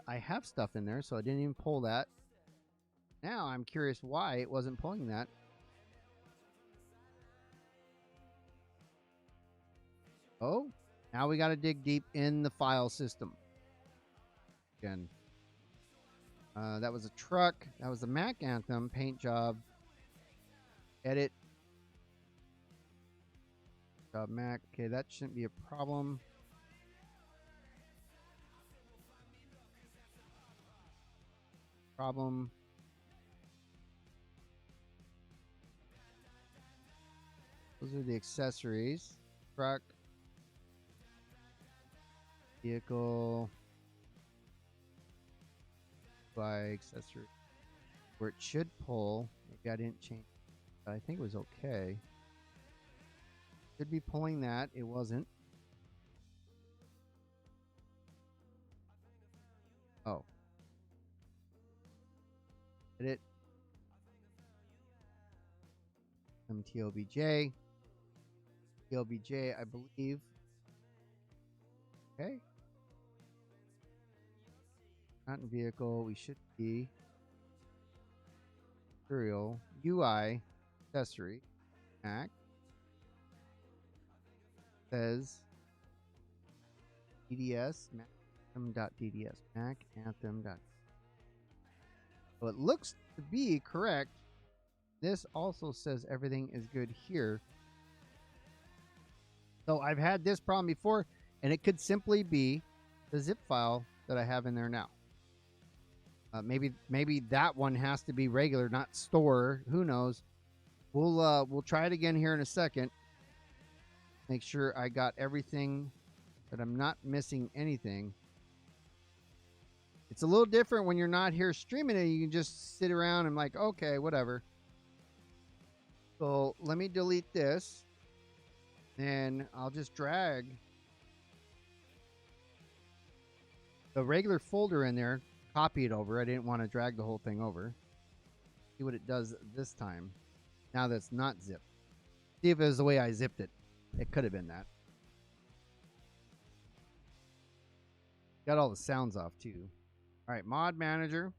I have stuff in there, so I didn't even pull that. Now I'm curious why it wasn't pulling that. Oh, now we got to dig deep in the file system. Again, that was a truck. That was the Mac Anthem paint job. Edit. Job Mac. Okay, that shouldn't be a problem. Those are the accessories. Truck. Vehicle. By accessory. Where it should pull. Maybe I didn't change. But I think it was okay. Should be pulling that. It wasn't. Oh. Edit. TOBJ. TOBJ, I believe. Okay. Not in vehicle. We should be. Material. UI. Accessory. Mac. Says DDS. Anthem.dds. Mac Anthem. So it looks to be correct. This also says everything is good here. So I've had this problem before, and it could simply be the zip file that I have in there now. Maybe that one has to be regular, not store. Who knows? We'll try it again here in a second. Make sure I got everything, that I'm not missing anything. It's a little different when you're not here streaming it. You can just sit around and like, okay, whatever. So let me delete this. And I'll just drag the regular folder in there, copy it over. I didn't want to drag the whole thing over. See what it does this time. Now that's not zipped. See if it was the way I zipped it. It could have been that. Got all the sounds off too. All right, mod manager.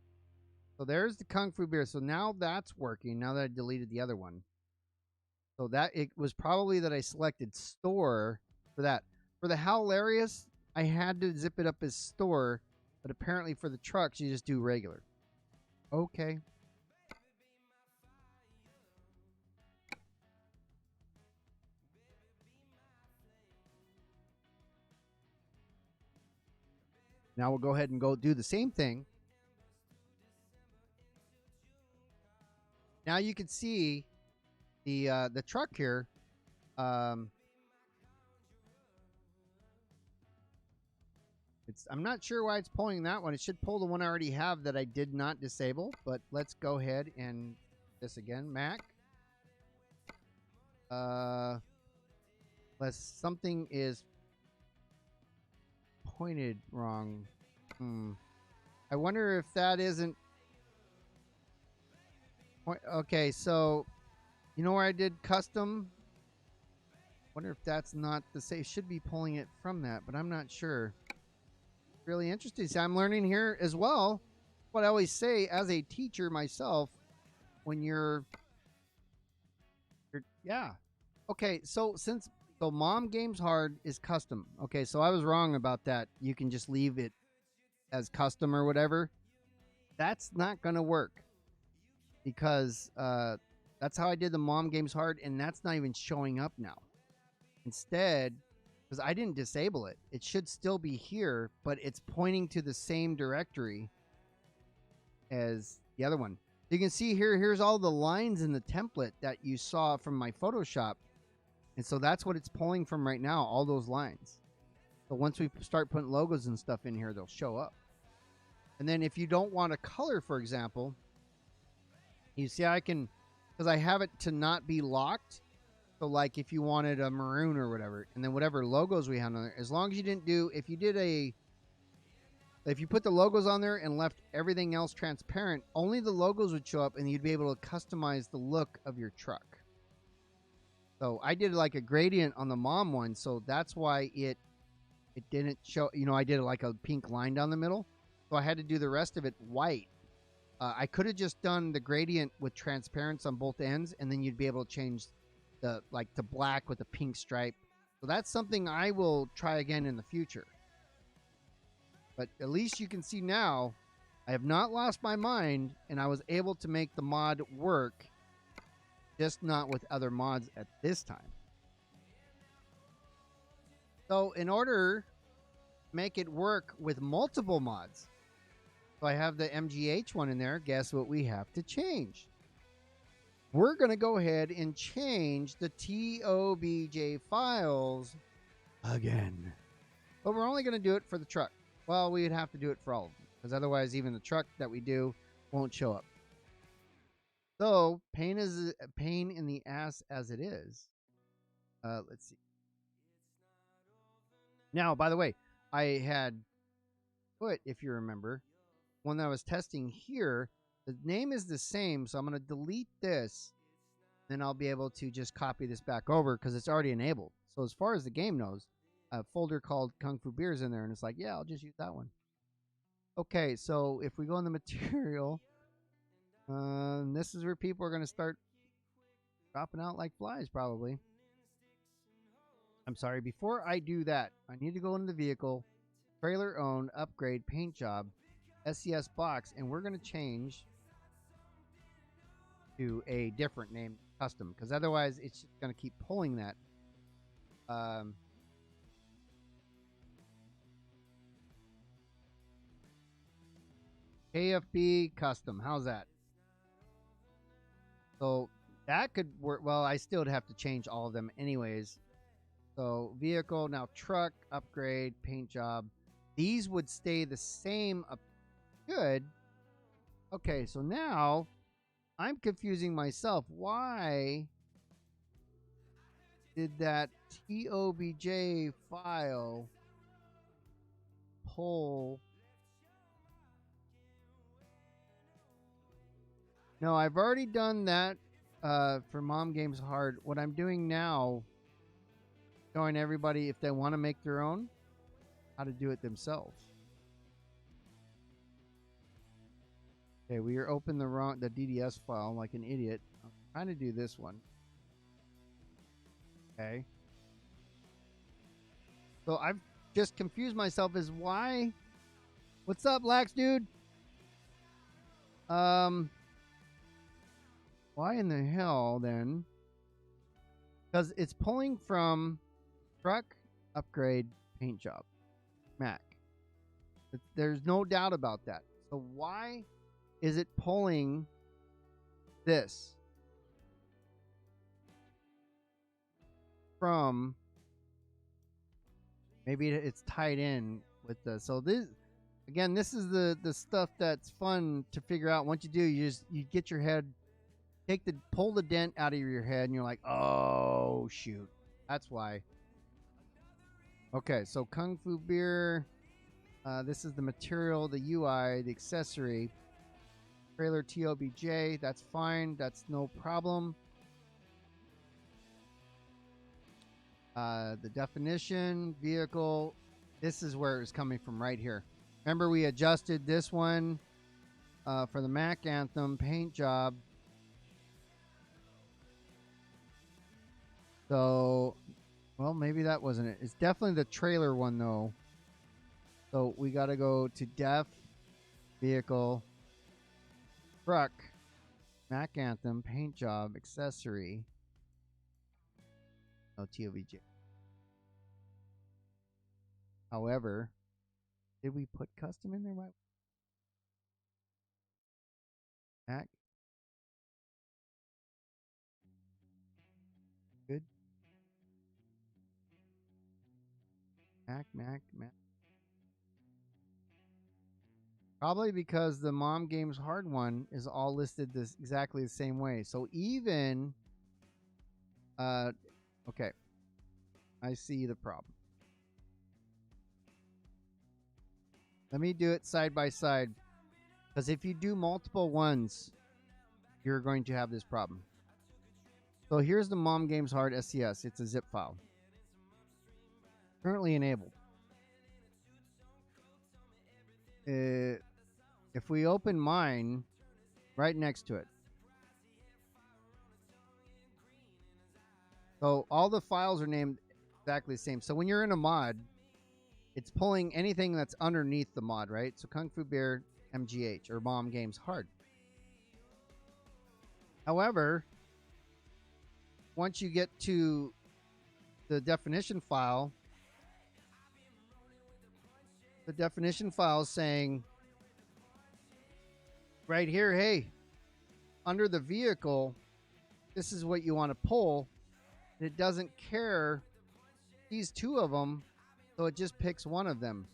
So there's the Kung Fu beer. So now that's working. Now that I deleted the other one. So that it was probably that I selected store for that. For the Hilarious, I had to zip it up as store, but apparently for the trucks, you just do regular. Okay. Now we'll go ahead and go do the same thing. Now you can see the truck here. I'm not sure why it's pulling that one. It should pull the one I already have that I did not disable, but let's go ahead and this again, Mac. Unless something is pointed wrong. I wonder if that isn't okay, so you know where I did custom? Wonder if that's not the same. Should be pulling it from that, but I'm not sure. Really interesting. See, I'm learning here as well. What I always say as a teacher myself, when you're yeah. Okay, so Mom Games Hard is custom. Okay, so I was wrong about that. You can just leave it as custom or whatever. That's not going to work because that's how I did the Mom Games Hard, and that's not even showing up now. Instead, because I didn't disable it, it should still be here, but it's pointing to the same directory as the other one. You can see here, here's all the lines in the template that you saw from my Photoshop. And so that's what it's pulling from right now, all those lines. So once we start putting logos and stuff in here, they'll show up. And then if you don't want a color, for example, you see I can, because I have it to not be locked. So like if you wanted a maroon or whatever, and then whatever logos we have on there, as long as you didn't do, if you put the logos on there and left everything else transparent, only the logos would show up and you'd be able to customize the look of your truck. So I did like a gradient on the Mom one, so that's why it didn't show, I did like a pink line down the middle. So I had to do the rest of it white. I could have just done the gradient with transparency on both ends, and then you'd be able to change to black with a pink stripe. So that's something I will try again in the future. But at least you can see now, I have not lost my mind, and I was able to make the mod work, just not with other mods at this time. So in order to make it work with multiple mods, so I have the MGH one in there, guess what we have to change? We're going to go ahead and change the TOBJ files again. But we're only going to do it for the truck. Well, we'd have to do it for all of them, because otherwise even the truck that we do won't show up. So, pain in the ass as it is. Let's see. Now, by the way, I had put, if you remember, one that I was testing here, the name is the same, so I'm going to delete this. Then I'll be able to just copy this back over because it's already enabled. So as far as the game knows, a folder called Kung Fu Beers in there, and it's like, yeah, I'll just use that one. Okay, so if we go in the material, this is where people are going to start dropping out like flies, probably. I'm sorry, before I do that, I need to go into the vehicle, trailer owned, upgrade, paint job, SCS box, and we're going to change to a different name, custom, because otherwise it's just going to keep pulling that. KFB custom. How's that? So that could work. Well, I still would have to change all of them anyways. So vehicle, now truck, upgrade, paint job. These would stay the same. Good. Okay, so now I'm confusing myself. Why did that TOBJ file pull? No, I've already done that for Mom Games Hard. What I'm doing now, showing everybody if they want to make their own, how to do it themselves. Okay, we are open the DDS file like an idiot. I'm trying to do this one. Okay. So I've just confused myself as why. What's up, Lax dude? Why in the hell then? Because it's pulling from truck, upgrade, paint job, Mac. There's no doubt about that. So why is it pulling this from? Maybe it's tied in with the. So this, again, this is the stuff that's fun to figure out. Once you do, you get your head. Pull the dent out of your head, and you're like, oh shoot, that's why. Okay, so Kung Fu Beer. This is the material, the UI, the accessory. Trailer TOBJ. That's fine. That's no problem. The definition, vehicle. This is where it's coming from right here. Remember, we adjusted this one for the Mac Anthem paint job. So, well, maybe that wasn't it. It's definitely the trailer one, though. So we got to go to def, vehicle, truck, Mac Anthem, paint job, accessory. No, TOVJ. However, did we put custom in there? Right? Mac. Good. Mac. Probably because the Mom Games Hard one is all listed this exactly the same way. So even, okay, I see the problem. Let me do it side by side, because if you do multiple ones, you're going to have this problem. So here's the Mom Games Hard SCS. It's a zip file. Currently enabled. If we open mine, right next to it. So all the files are named exactly the same. So when you're in a mod, it's pulling anything that's underneath the mod, right? So Kung Fu Beer MGH or Mom Games Hard. However, once you get to the definition file, the definition file is saying right here, hey, under the vehicle, this is what you want to pull. It doesn't care these two of them, so it just picks one of them.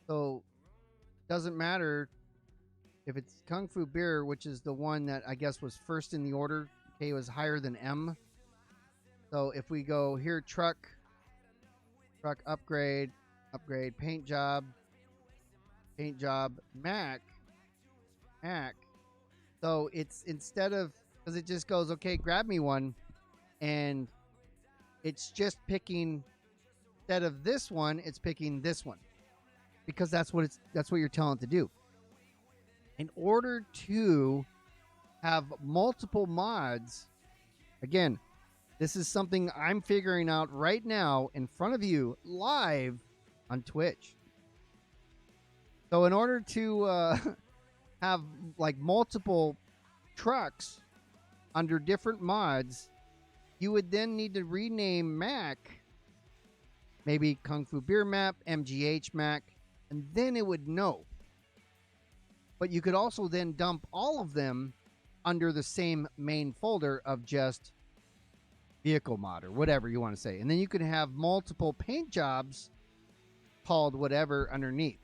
So it doesn't matter if it's Kung Fu Beer, which is the one that I guess was first in the order. K was higher than M. So if we go here, truck upgrade, paint job, Mac. So it's instead of, because it just goes, okay, grab me one, and it's just picking, instead of this one, it's picking this one, because that's what you're telling it to do. In order to have multiple mods, again, this is something I'm figuring out right now in front of you live on Twitch. So in order to have like multiple trucks under different mods, you would then need to rename Mac, maybe Kung Fu Beer Map, MGH Mac, and then it would know. But you could also then dump all of them under the same main folder of just vehicle mod or whatever you want to say. And then you could have multiple paint jobs called whatever underneath.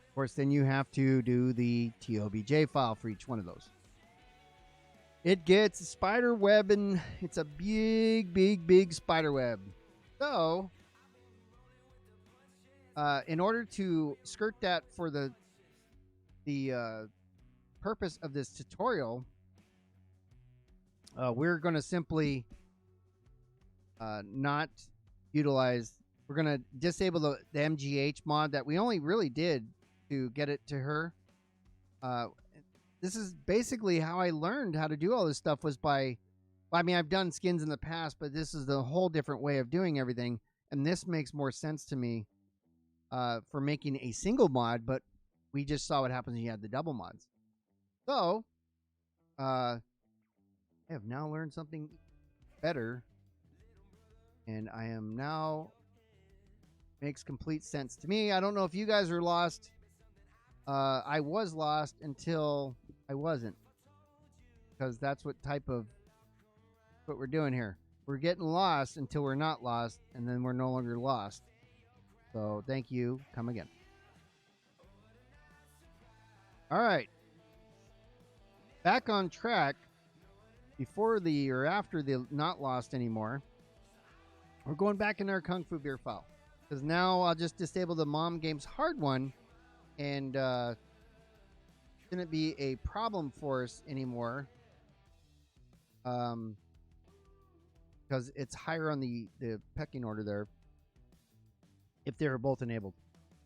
Of course, then you have to do the TOBJ file for each one of those. It gets a spider web, and it's a big spider web. So, in order to skirt that for the purpose of this tutorial, we're going to simply not utilize. We're going to disable the MGH mod that we only really did to get it to her. This is basically how I learned how to do all this stuff, was by, I mean, I've done skins in the past, but this is the whole different way of doing everything. And this makes more sense to me for making a single mod, but we just saw what happens when you had the double mods. So, I have now learned something better, and I am now, makes complete sense to me. I don't know if you guys are lost. I was lost until I wasn't, because that's what we're doing here. We're getting lost until we're not lost, and then we're no longer lost. So thank you. Come again. All right. Back on track. Before the or after the not lost anymore, we're going back in our Kung Fu Beer file, because now I'll just disable the Mom Games hard one, and shouldn't be a problem for us anymore, because it's higher on the pecking order there if they were both enabled.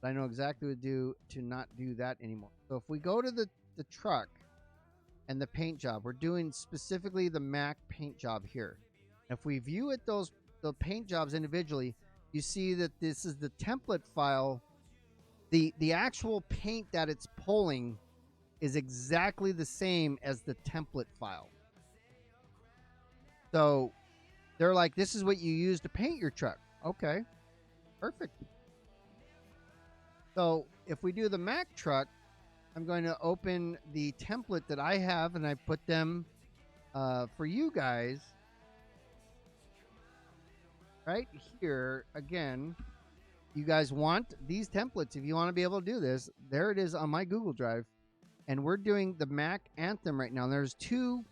But I know exactly what to do to not do that anymore. So if we go to the truck and the paint job, we're doing specifically the Mac paint job here. If we view it the paint jobs individually, you see that this is the template file. The actual paint that it's pulling is exactly the same as the template file. So they're like, this is what you use to paint your truck. Okay, perfect. So if we do the Mac truck, I'm going to open the template that I have, and I put them for you guys right here. Again, you guys want these templates. If you want to be able to do this, there it is on my Google Drive. And we're doing the Mac Anthem right now. And there's two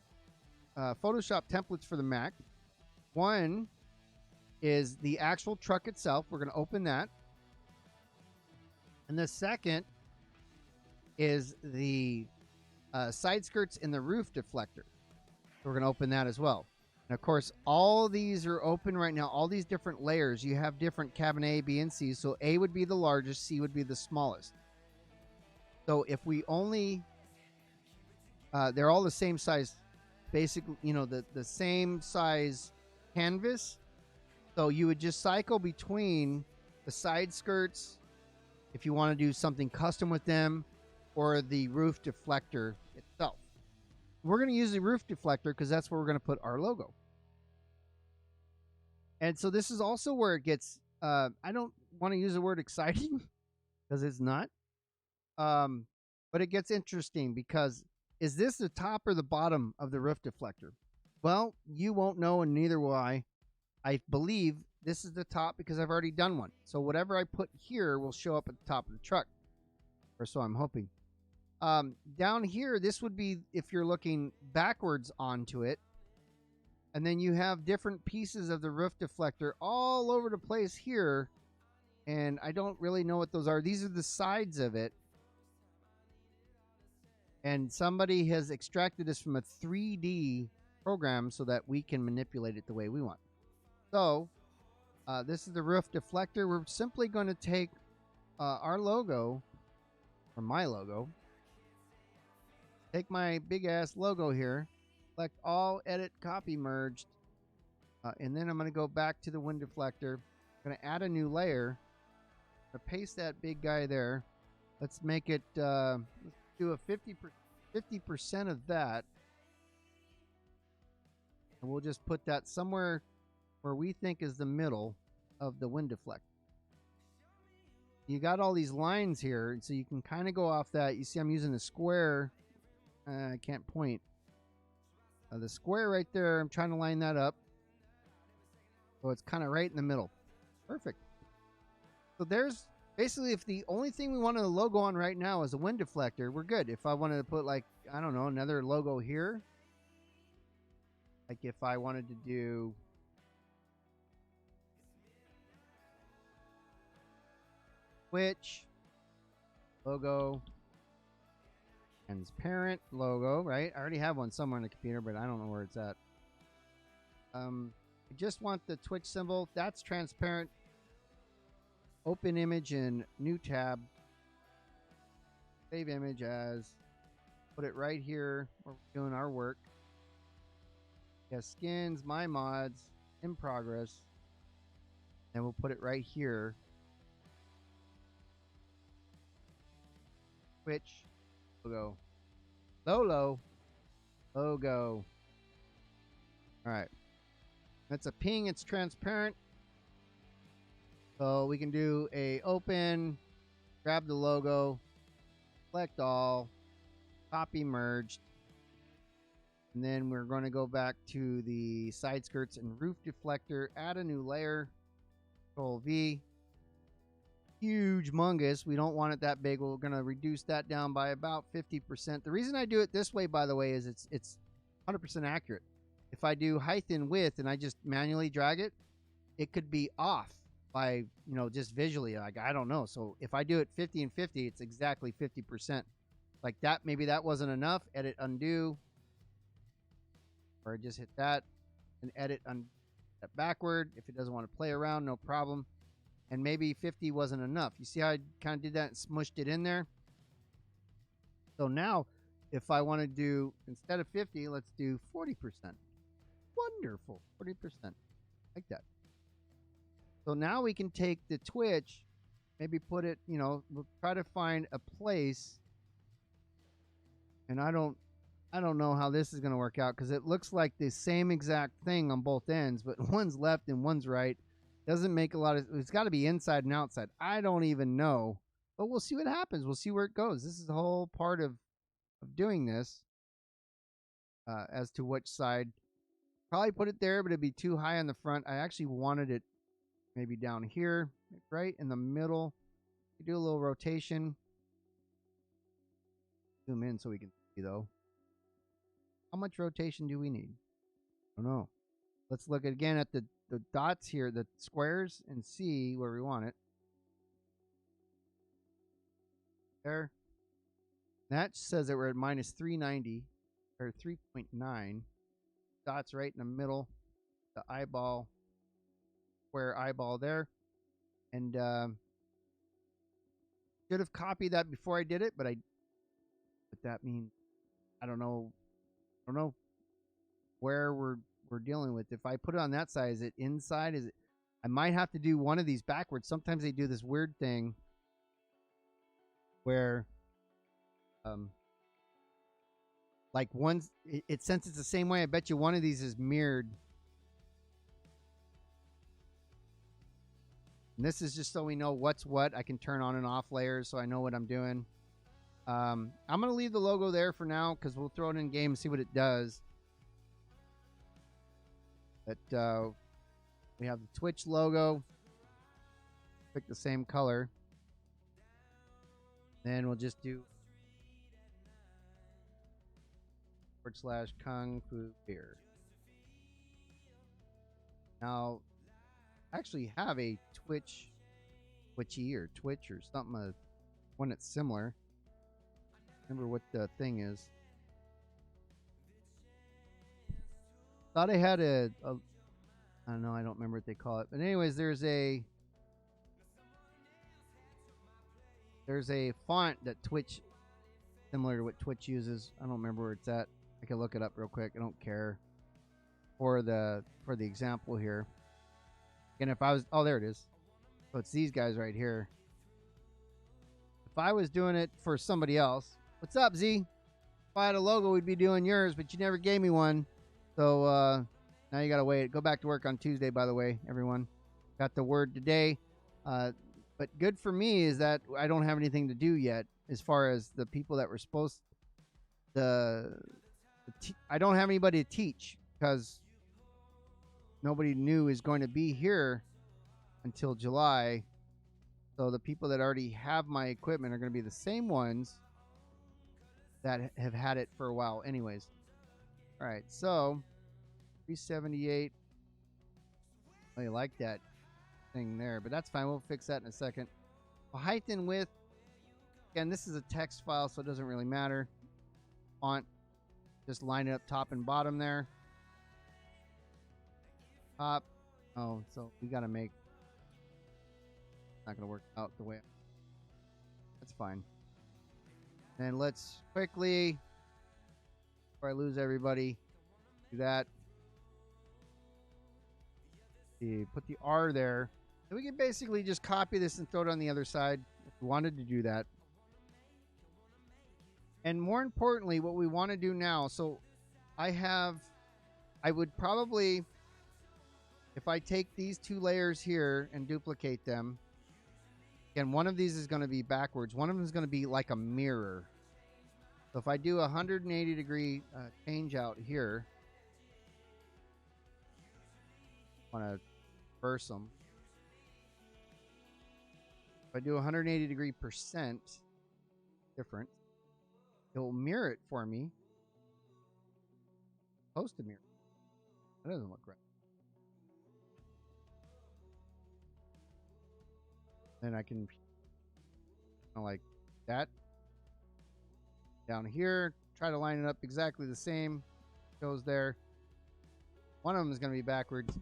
Photoshop templates for the Mac. One is the actual truck itself. We're going to open that. And the second is the side skirts and the roof deflector. So we're going to open that as well. And of course, all these are open right now. All these different layers. You have different cabin A, B, and C. So A would be the largest, C would be the smallest. So if we only, they're all the same size, basically, you know, the same size canvas. So you would just cycle between the side skirts if you want to do something custom with them, or the roof deflector itself. We're going to use the roof deflector because that's where we're going to put our logo. And so this is also where it gets, I don't want to use the word exciting because it's not. But it gets interesting, because is this the top or the bottom of the roof deflector? Well, you won't know, and neither will I. I believe this is the top because I've already done one. So whatever I put here will show up at the top of the truck, or so I'm hoping. Down here, this would be if you're looking backwards onto it. And then you have different pieces of the roof deflector all over the place here. And I don't really know what those are. These are the sides of it. And somebody has extracted this from a 3D program so that we can manipulate it the way we want. So, this is the roof deflector. We're simply going to take our logo, or my logo, take my big-ass logo here, select all, edit, copy, merged, and then I'm going to go back to the wind deflector. I'm going to add a new layer. I'm going to paste that big guy there. Let's make it, let's do a 50% of that. And we'll just put that somewhere where we think is the middle of the wind deflector. you got all these lines here, so you can kind of go off that. You see I'm using a square. I can't point. The square right there, I'm trying to line that up. So it's kind of right in the middle. Perfect. So there's basically, if the only thing we wanted a logo on right now is a wind deflector, we're good. If I wanted to put, like, I don't know, another logo here. Like if I wanted to do Twitch logo, transparent logo, right? I already have one somewhere on the computer, but I don't know where it's at. I just want the Twitch symbol. That's transparent. Open image in new tab. Save image as. Put it right here where we're doing our work. Yeah, skins, my mods, in progress. And we'll put it right here. Twitch logo. Lolo logo. All right. That's a ping. It's transparent. So we can do a open, grab the logo, select all, copy merged. And then we're going to go back to the side skirts and roof deflector, add a new layer, Control V. Huge mungus. We don't want it that big. We're going to reduce that down by about 50%. The reason I do it this way, by the way, is it's 100% accurate. If I do height and width and I just manually drag it, it could be off by, just visually. Like, I don't know. So if I do it 50 and 50, it's exactly 50%. Like that, maybe that wasn't enough. Edit, undo. Or just hit that and edit on that backward. If it doesn't want to play around, no problem. And maybe 50 wasn't enough. You see how I kind of did that and smushed it in there? So now, if I want to do, instead of 50, let's do 40%. Wonderful. 40%. Like that. So now we can take the Twitch, maybe put it, we'll try to find a place. And I don't know how this is going to work out because it looks like the same exact thing on both ends, but one's left and one's right. Doesn't make a lot of, it's got to be inside and outside. I don't even know, but we'll see what happens. We'll see where it goes. This is the whole part of doing this as to which side. Probably put it there, but it'd be too high on the front. I actually wanted it maybe down here, right in the middle. You do a little rotation. Zoom in so we can see though. How much rotation do we need? I don't know. Let's look again at the dots here, the squares, and see where we want it. There. That says that we're at minus 390 or 3.9. Dots right in the middle. The eyeball, square eyeball there. And should have copied that before I did it, but that means I don't know where we're dealing with. If I put it on that side, is it inside? Is it? I might have to do one of these backwards. Sometimes they do this weird thing where, like one's it since it's the same way. I bet you one of these is mirrored. And this is just so we know what's what. I can turn on and off layers so I know what I'm doing. I'm going to leave the logo there for now because we'll throw it in game and see what it does. But we have the Twitch logo. Pick the same color. Then we'll just do / Kung Fu Beer. Now, I actually have a Twitchy or Twitch or something, one that's similar. Remember what the thing is. Thought I had I don't know, I don't remember what they call it. But anyways, there's a font that Twitch, similar to what Twitch uses. I don't remember where it's at. I can look it up real quick. I don't care. For the example here. And if I was, oh, there it is. So it's these guys right here. If I was doing it for somebody else, what's up, Z? If I had a logo, we'd be doing yours, but you never gave me one. So now you got to wait. Go back to work on Tuesday, by the way, everyone. Got the word today. But good for me is that I don't have anything to do yet as far as the people that were supposed I don't have anybody to teach because nobody new is going to be here until July. So the people that already have my equipment are going to be the same ones that have had it for a while anyways. All right, so 378. I like that thing there, but that's fine. We'll fix that in a second. Height and width. Again, this is a text file, so it doesn't really matter. Font, just line it up top and bottom there. Top. Oh, so we got to make. Not going to work out the way. That's fine. And let's quickly, before I lose everybody, do that. Put the R there. And we can basically just copy this and throw it on the other side if we wanted to do that. And more importantly, what we want to do now, so I would probably, if I take these two layers here and duplicate them, again, one of these is going to be backwards. One of them is going to be like a mirror. So if I do a 180 degree change out here, I want to reverse them. If I do 180 degree percent difference, it will mirror it for me. Supposed to mirror. That doesn't look right. Then I can like that. Down here, try to line it up exactly the same. Goes there. One of them is going to be backwards.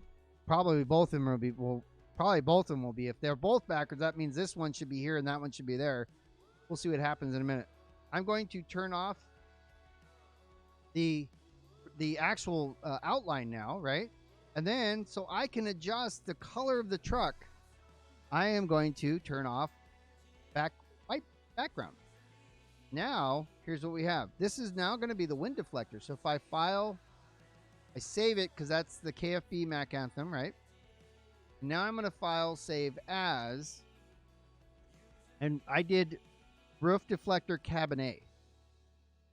Probably both of them will be. Well, probably both of them will be. If they're both backwards, that means this one should be here and that one should be there. We'll see what happens in a minute. I'm going to turn off the actual outline now, right? And then, so I can adjust the color of the truck, I am going to turn off white background. Now, here's what we have. This is now going to be the wind deflector. So if I file, I save it because that's the KFB Mac Anthem, right? Now I'm going to file save as, and I did roof deflector cabin A.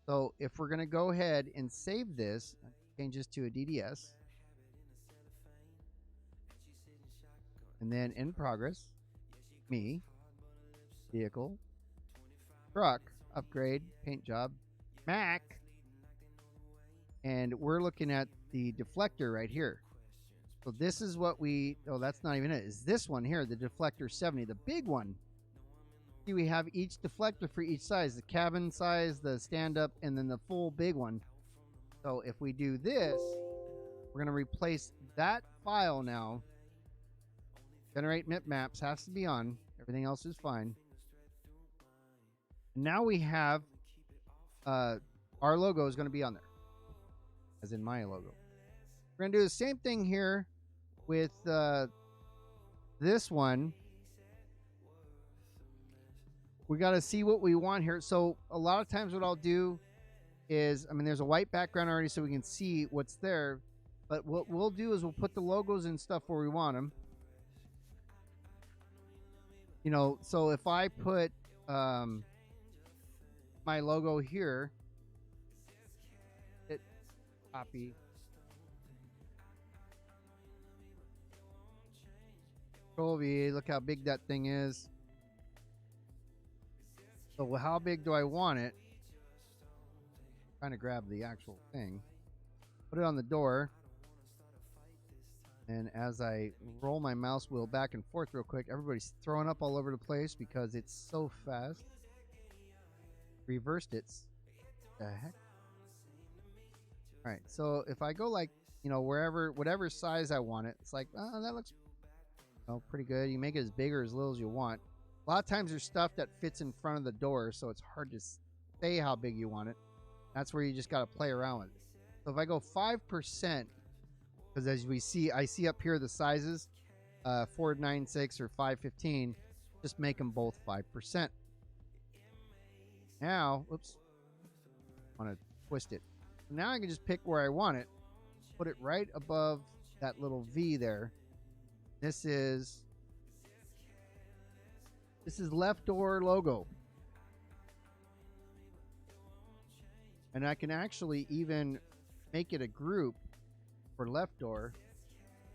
So if we're going to go ahead and save this, change this to a DDS. And then in progress, me, vehicle, truck, upgrade, paint job, Mac, and we're looking at the deflector right here. So this is what oh, that's not even it. Is this one here, the deflector 70, the big one. See, we have each deflector for each size, the cabin size, the stand-up, and then the full big one. So if we do this, we're going to replace that file now. Generate MIP maps has to be on. Everything else is fine. Now we have our logo is going to be on there, as in my logo. We're going to do the same thing here with this one. We got to see what we want here. So a lot of times what I'll do is, I mean, there's a white background already so we can see what's there. But what we'll do is we'll put the logos and stuff where we want them. You know, so if I put my logo here, hit copy. Control V, look how big that thing is. So how big do I want it? Trying to grab the actual thing. Put it on the door. And as I roll my mouse wheel back and forth real quick, everybody's throwing up all over the place because it's so fast. Reversed it. The heck? All right, so if I go like, you know, whatever size I want it, it's like, oh, that looks pretty good. You make it as big or as little as you want. A lot of times there's stuff that fits in front of the door, so it's hard to say how big you want it. That's where you just got to play around with it. So if I go 5%, because as we see, I see up here the sizes, 496 or 515, just make them both 5%. Now, oops, I want to twist it. Now I can just pick where I want it, put it right above that little V there. This is This is left door logo. And I can actually even make it a group for left door.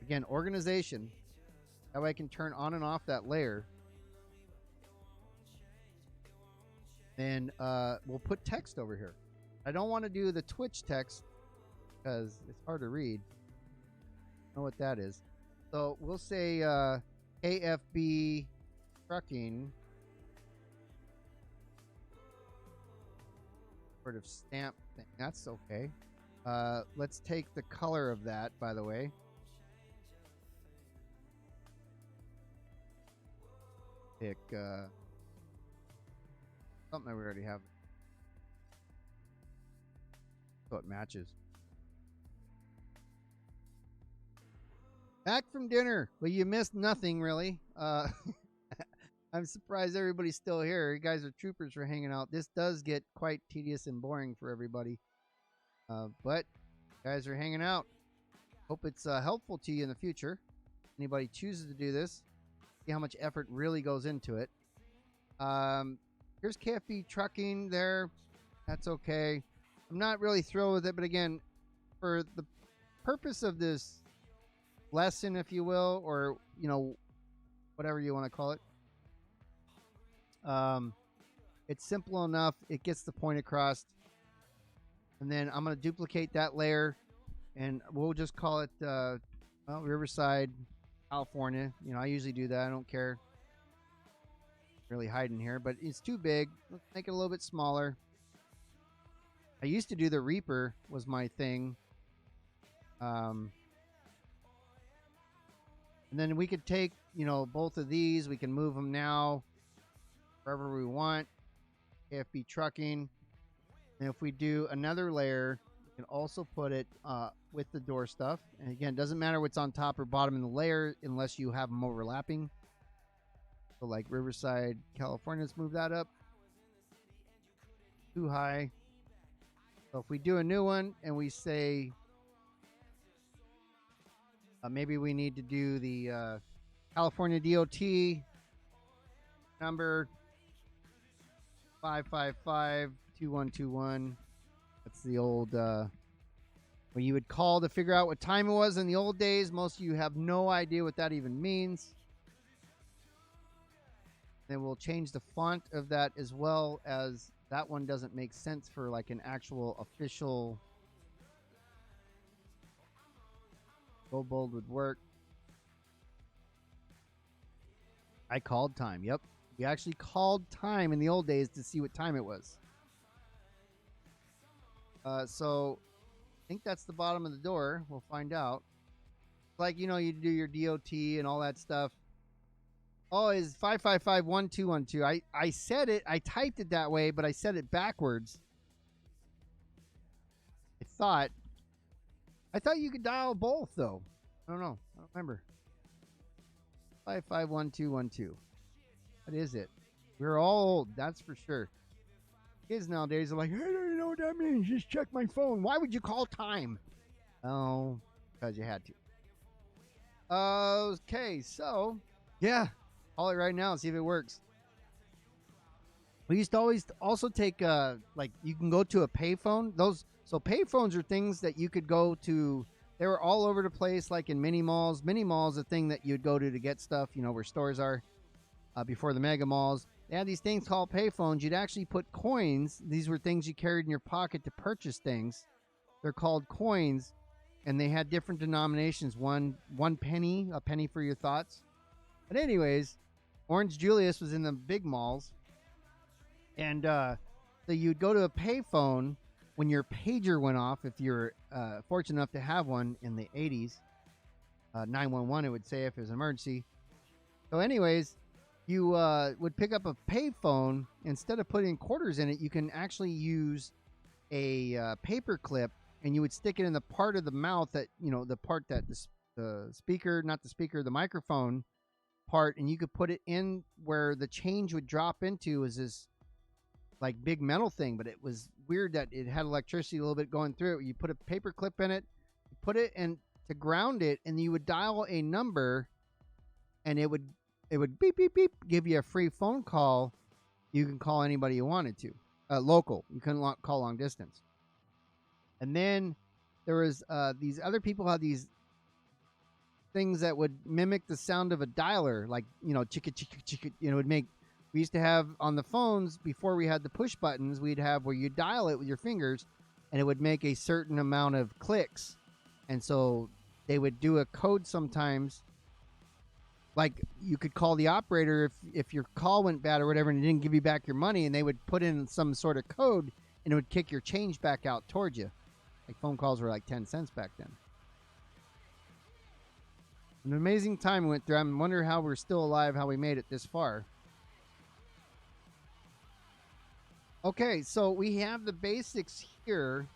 Again, organization. That way I can turn on and off that layer. Then we'll put text over here. I don't want to do the Twitch text because it's hard to read. I don't know what that is. So we'll say AFB trucking. Sort of stamp thing. That's okay. Let's take the color of that, by the way. Pick something that we already have. So it matches. Back from dinner. Well, you missed nothing, really. I'm surprised everybody's still here. You guys are troopers for hanging out. This does get quite tedious and boring for everybody. But you guys are hanging out. Hope it's helpful to you in the future. Anybody chooses to do this, see how much effort really goes into it. Here's KFB trucking there. That's okay. I'm not really thrilled with it, but again, for the purpose of this lesson, if you will, or, you know, whatever you want to call it, it's simple enough. It gets the point across. And then I'm going to duplicate that layer, and we'll just call it well, Riverside, California. You know, I usually do that. I don't care. Really hiding here, but it's too big. Let's make it a little bit smaller. I used to do the Reaper was my thing. And then we could take, you know, both of these. We can move them now wherever we want. AFB trucking. And if we do another layer, we can also put it with the door stuff. And again, it doesn't matter what's on top or bottom in the layer unless you have them overlapping. So like Riverside, California, let's move that up. Too high. So if we do a new one and we say maybe we need to do the California DOT number 555-2121. That's the old when you would call to figure out what time it was in the old days. Most of you have no idea what that even means. Then we'll change the font of that as well, as that one doesn't make sense for like an actual official. Go bold would work. I called time. Yep. We actually called time in the old days to see what time it was. So I think that's the bottom of the door. We'll find out. Like, you know, you do your DOT and all that stuff. Oh, it's 555-1212. I said it. I typed it that way, but I said it backwards. I thought you could dial both, though. I don't know. I don't remember. 555-1212. What is it? We're all old, that's for sure. Kids nowadays are like, I don't even know what that means. Just check my phone. Why would you call time? Oh, because you had to. Okay, so, yeah. Call it right now and see if it works. We used to always also take, like, you can go to a payphone. So payphones are things that you could go to. They were all over the place, like in mini malls. Mini malls is a thing that you'd go to get stuff, you know, where stores are before the mega malls. They had these things called payphones. You'd actually put coins. These were things you carried in your pocket to purchase things. They're called coins, and they had different denominations. One penny, a penny for your thoughts. But anyways, Orange Julius was in the big malls, and so you'd go to a payphone when your pager went off, if you're fortunate enough to have one in the 80s. 911, it would say if it was an emergency. So anyways, you would pick up a payphone. Instead of putting quarters in it, you can actually use a paper clip, and you would stick it in the part of the mouth that, you know, the part that the speaker, not the speaker, the microphone part, and you could put it in where the change would drop into. Is this like big metal thing, but it was weird that it had electricity a little bit going through it. You put a paper clip in it, you put it in to ground it, and you would dial a number, and it would it would beep, beep, beep, give you a free phone call. You can call anybody you wanted to. Local. You couldn't call long distance. And then there was these other people had these things that would mimic the sound of a dialer, like, chicka, chicka, chicka, would make. We used to have on the phones before we had the push buttons, we'd have where you dial it with your fingers and it would make a certain amount of clicks. And so they would do a code sometimes. Like you could call the operator if your call went bad or whatever and it didn't give you back your money, and they would put in some sort of code and it would kick your change back out towards you. Like phone calls were like 10 cents back then. An amazing time we went through. I wonder how we're still alive, how we made it this far. Okay, so we have the basics here.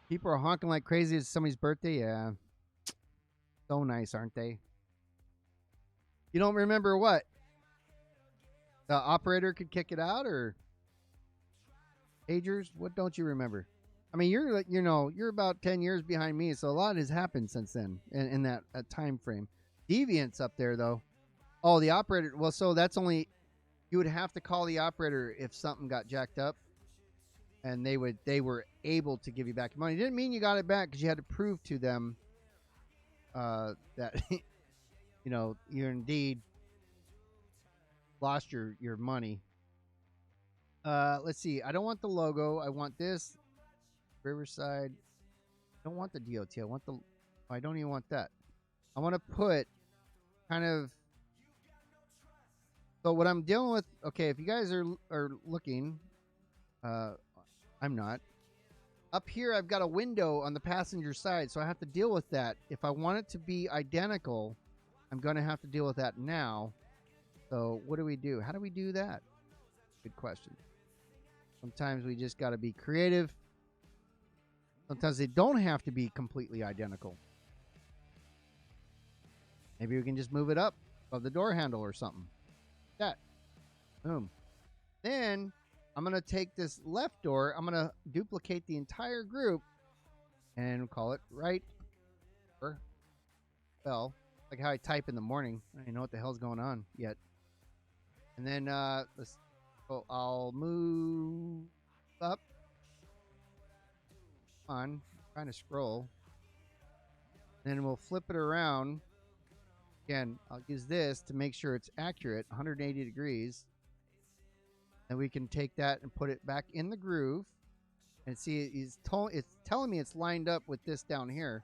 People are honking like crazy. It's somebody's birthday. Yeah. So nice, aren't they? You don't remember what? The operator could kick it out, or pagers? What don't you remember? I mean, you're about 10 years behind me, so a lot has happened since then in that time frame. Deviant's up there, though. Oh, the operator. Well, so that's only... You would have to call the operator if something got jacked up, and they were able to give you back your money. It didn't mean you got it back because you had to prove to them that you indeed lost your money. Let's see. I don't want the logo. I want this Riverside. I don't want the DOT. I want the. I don't even want that. I want to put kind of. So what I'm dealing with, okay, if you guys are looking, I'm not. Up here, I've got a window on the passenger side, so I have to deal with that. If I want it to be identical, I'm going to have to deal with that now. So what do we do? How do we do that? Good question. Sometimes we just got to be creative. Sometimes they don't have to be completely identical. Maybe we can just move it up above the door handle or something. That. Boom. Then I'm going to take this left door. I'm going to duplicate the entire group and call it right or bell. Like how I type in the morning. I don't even know what the hell's going on yet. And then I'll move up. On. Trying to scroll. Then we'll flip it around. Again, I'll use this to make sure it's accurate, 180 degrees. And we can take that and put it back in the groove. And see, it's telling me it's lined up with this down here.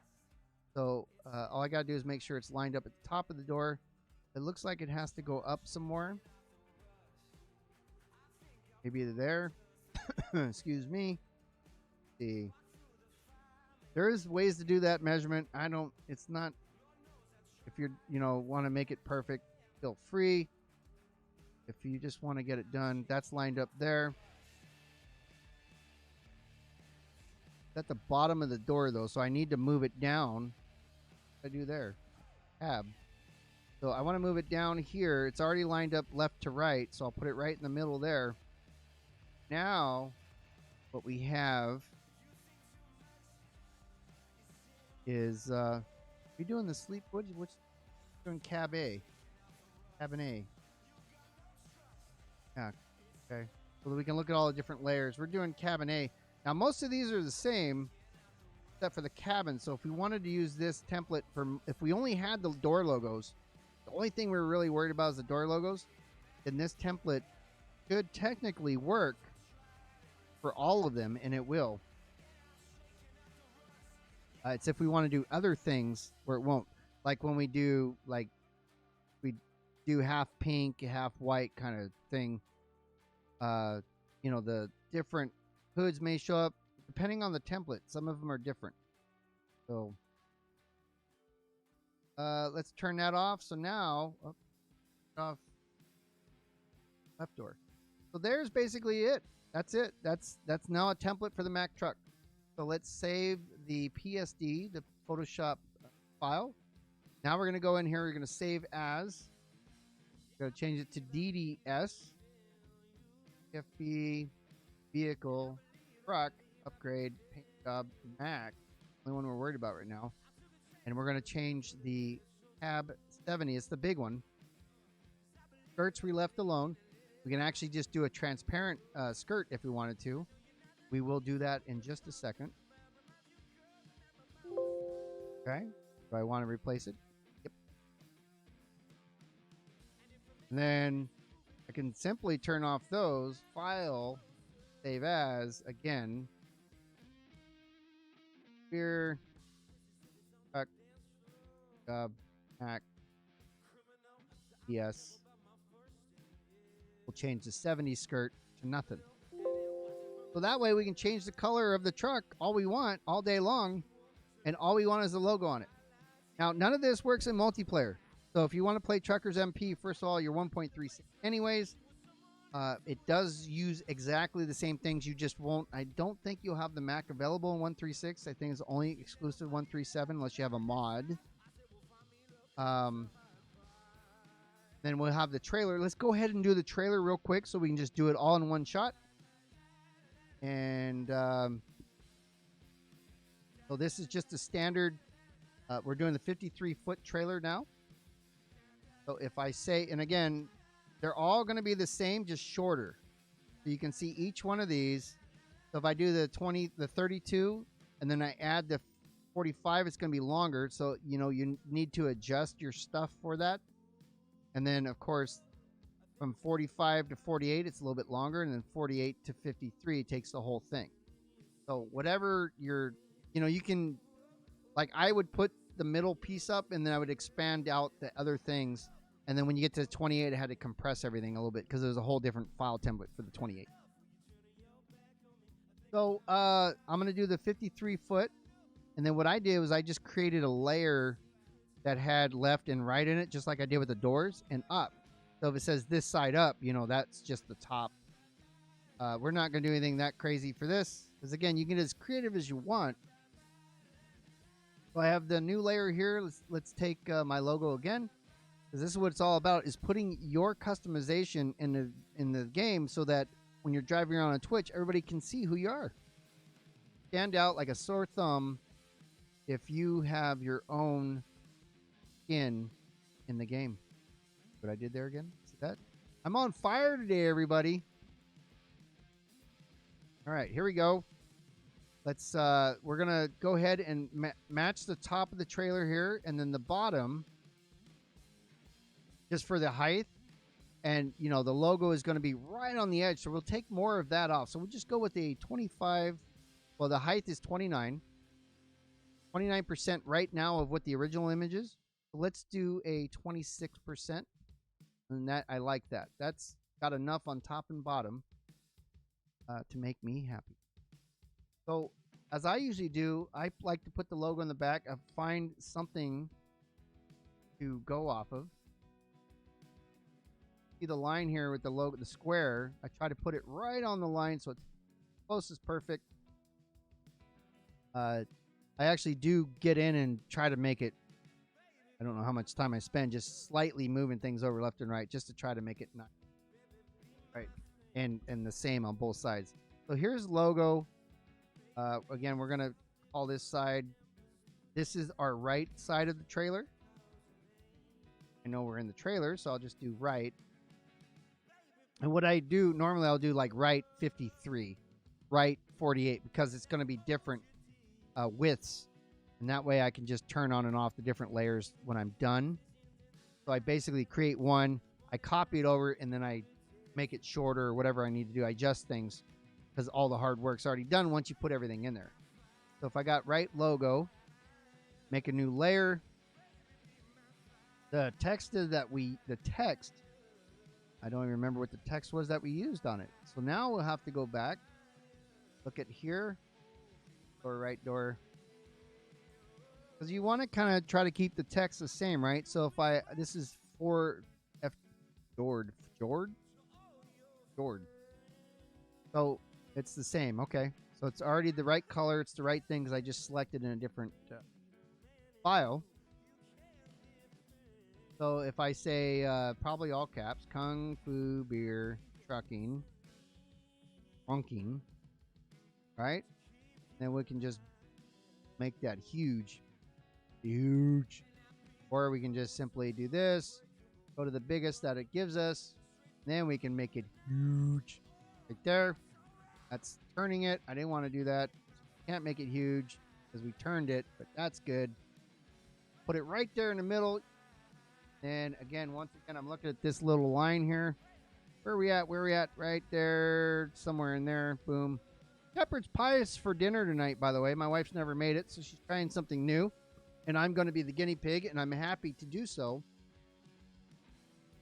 So all I got to do is make sure it's lined up at the top of the door. It looks like it has to go up some more. Maybe there. Excuse me. Let's see. There is ways to do that measurement. It's not... If you're, want to make it perfect, feel free. If you just want to get it done, that's lined up there. It's at the bottom of the door, though, so I need to move it down. What do I do there? Tab. So I want to move it down here. It's already lined up left to right, so I'll put it right in the middle there. Now, what we have is... we doing the sleep? What's doing cab A? Cabin A. Yeah. Okay. So that we can look at all the different layers. We're doing cabin A. Now most of these are the same, except for the cabin. So if we wanted to use this template if we only had the door logos, the only thing we were really worried about is the door logos, then this template should technically work for all of them, and it will. It's if we want to do other things where it won't. Like when we do half pink, half white kind of thing. The different hoods may show up depending on the template. Some of them are different. So let's turn that off. So now off left door. So there's basically it. That's it. That's now a template for the Mack truck. So let's save the PSD, the Photoshop file. Now we're going to go in here. We're going to save as. We're going to change it to DDS. FB, vehicle, truck, upgrade, paint job, Mack. Only one we're worried about right now. And we're going to change the tab 70. It's the big one. Skirts we left alone. We can actually just do a transparent skirt if we wanted to. We will do that in just a second. Okay. Do I want to replace it? Yep. And then I can simply turn off those. File, save as, again. Here. Hack. Yes. We'll change the 70 skirt to nothing. So that way we can change the color of the truck all we want all day long, and all we want is the logo on it. Now, none of this works in multiplayer. So if you want to play Truckers MP, first of all, you're 1.36 anyways. It does use exactly the same things. You just won't. I don't think you'll have the Mac available in 136. I think it's only exclusive 137 unless you have a mod. Then we'll have the trailer. Let's go ahead and do the trailer real quick so we can just do it all in one shot. And so this is just a standard. We're doing the 53-foot trailer now. So if I say, and again, they're all going to be the same, just shorter. So you can see each one of these. So if I do the 32, and then I add the 45, it's going to be longer. So, you know, you need to adjust your stuff for that. And then, of course, from 45 to 48, it's a little bit longer. And then 48 to 53 takes the whole thing. So whatever you're, you know, you can, like I would put the middle piece up and then I would expand out the other things. And then when you get to 28, I had to compress everything a little bit because there's a whole different file template for the 28. So I'm going to do the 53-foot. And then what I did was I just created a layer that had left and right in it, just like I did with the doors, and up. So if it says this side up, you know, that's just the top. We're not going to do anything that crazy for this, because again, you can get as creative as you want. So I have the new layer here. Let's take my logo again, because this is what it's all about, is putting your customization in the game so that when you're driving around on Twitch, everybody can see who you are. Stand out like a sore thumb if you have your own skin in the game. What I did there again? See that? I'm on fire today, everybody. All right, here we go. Let's we're gonna go ahead and match the top of the trailer here, and then the bottom, just for the height. And you know the logo is going to be right on the edge, so we'll take more of that off. So we'll just go with a 25. Well, the height is 29%. 29% right now of what the original image is. So let's do a 26%. And that, I like that. That's got enough on top and bottom to make me happy. So as I usually do, I like to put the logo in the back. I find something to go off of. See the line here with the logo, the square. I try to put it right on the line so it's close as perfect. I actually do get in and try to make it, I don't know how much time I spend just slightly moving things over left and right just to try to make it not right and the same on both sides. So here's logo. Again, we're going to call this side. This is our right side of the trailer. I know we're in the trailer, so I'll just do right. And what I do, normally I'll do like right 53, right 48, because it's going to be different widths, and that way I can just turn on and off the different layers when I'm done. So I basically create one, I copy it over, and then I make it shorter or whatever I need to do. I adjust things because all the hard work's already done once you put everything in there. So if I got right logo, make a new layer. The text is that I don't even remember what the text was that we used on it. So now we'll have to go back, look at here, door, right door. Because you want to kind of try to keep the text the same, right? So if this is for Jord. So it's the same. Okay. So it's already the right color. It's the right thing because I just selected in a different file. So if I say probably all caps, Kung Fu Beer Trucking, right? Then we can just make that huge. Or we can just simply do this, go to the biggest that it gives us, then we can make it huge. Right there. That's turning it. I didn't want to do that. Can't make it huge because we turned it, but that's good. Put it right there in the middle. And again, once again, I'm looking at this little line here. Where are we at? Where are we at? Right there. Somewhere in there. Boom. Shepherd's pie is for dinner tonight, by the way. My wife's never made it, so she's trying something new. And I'm going to be the guinea pig, and I'm happy to do so.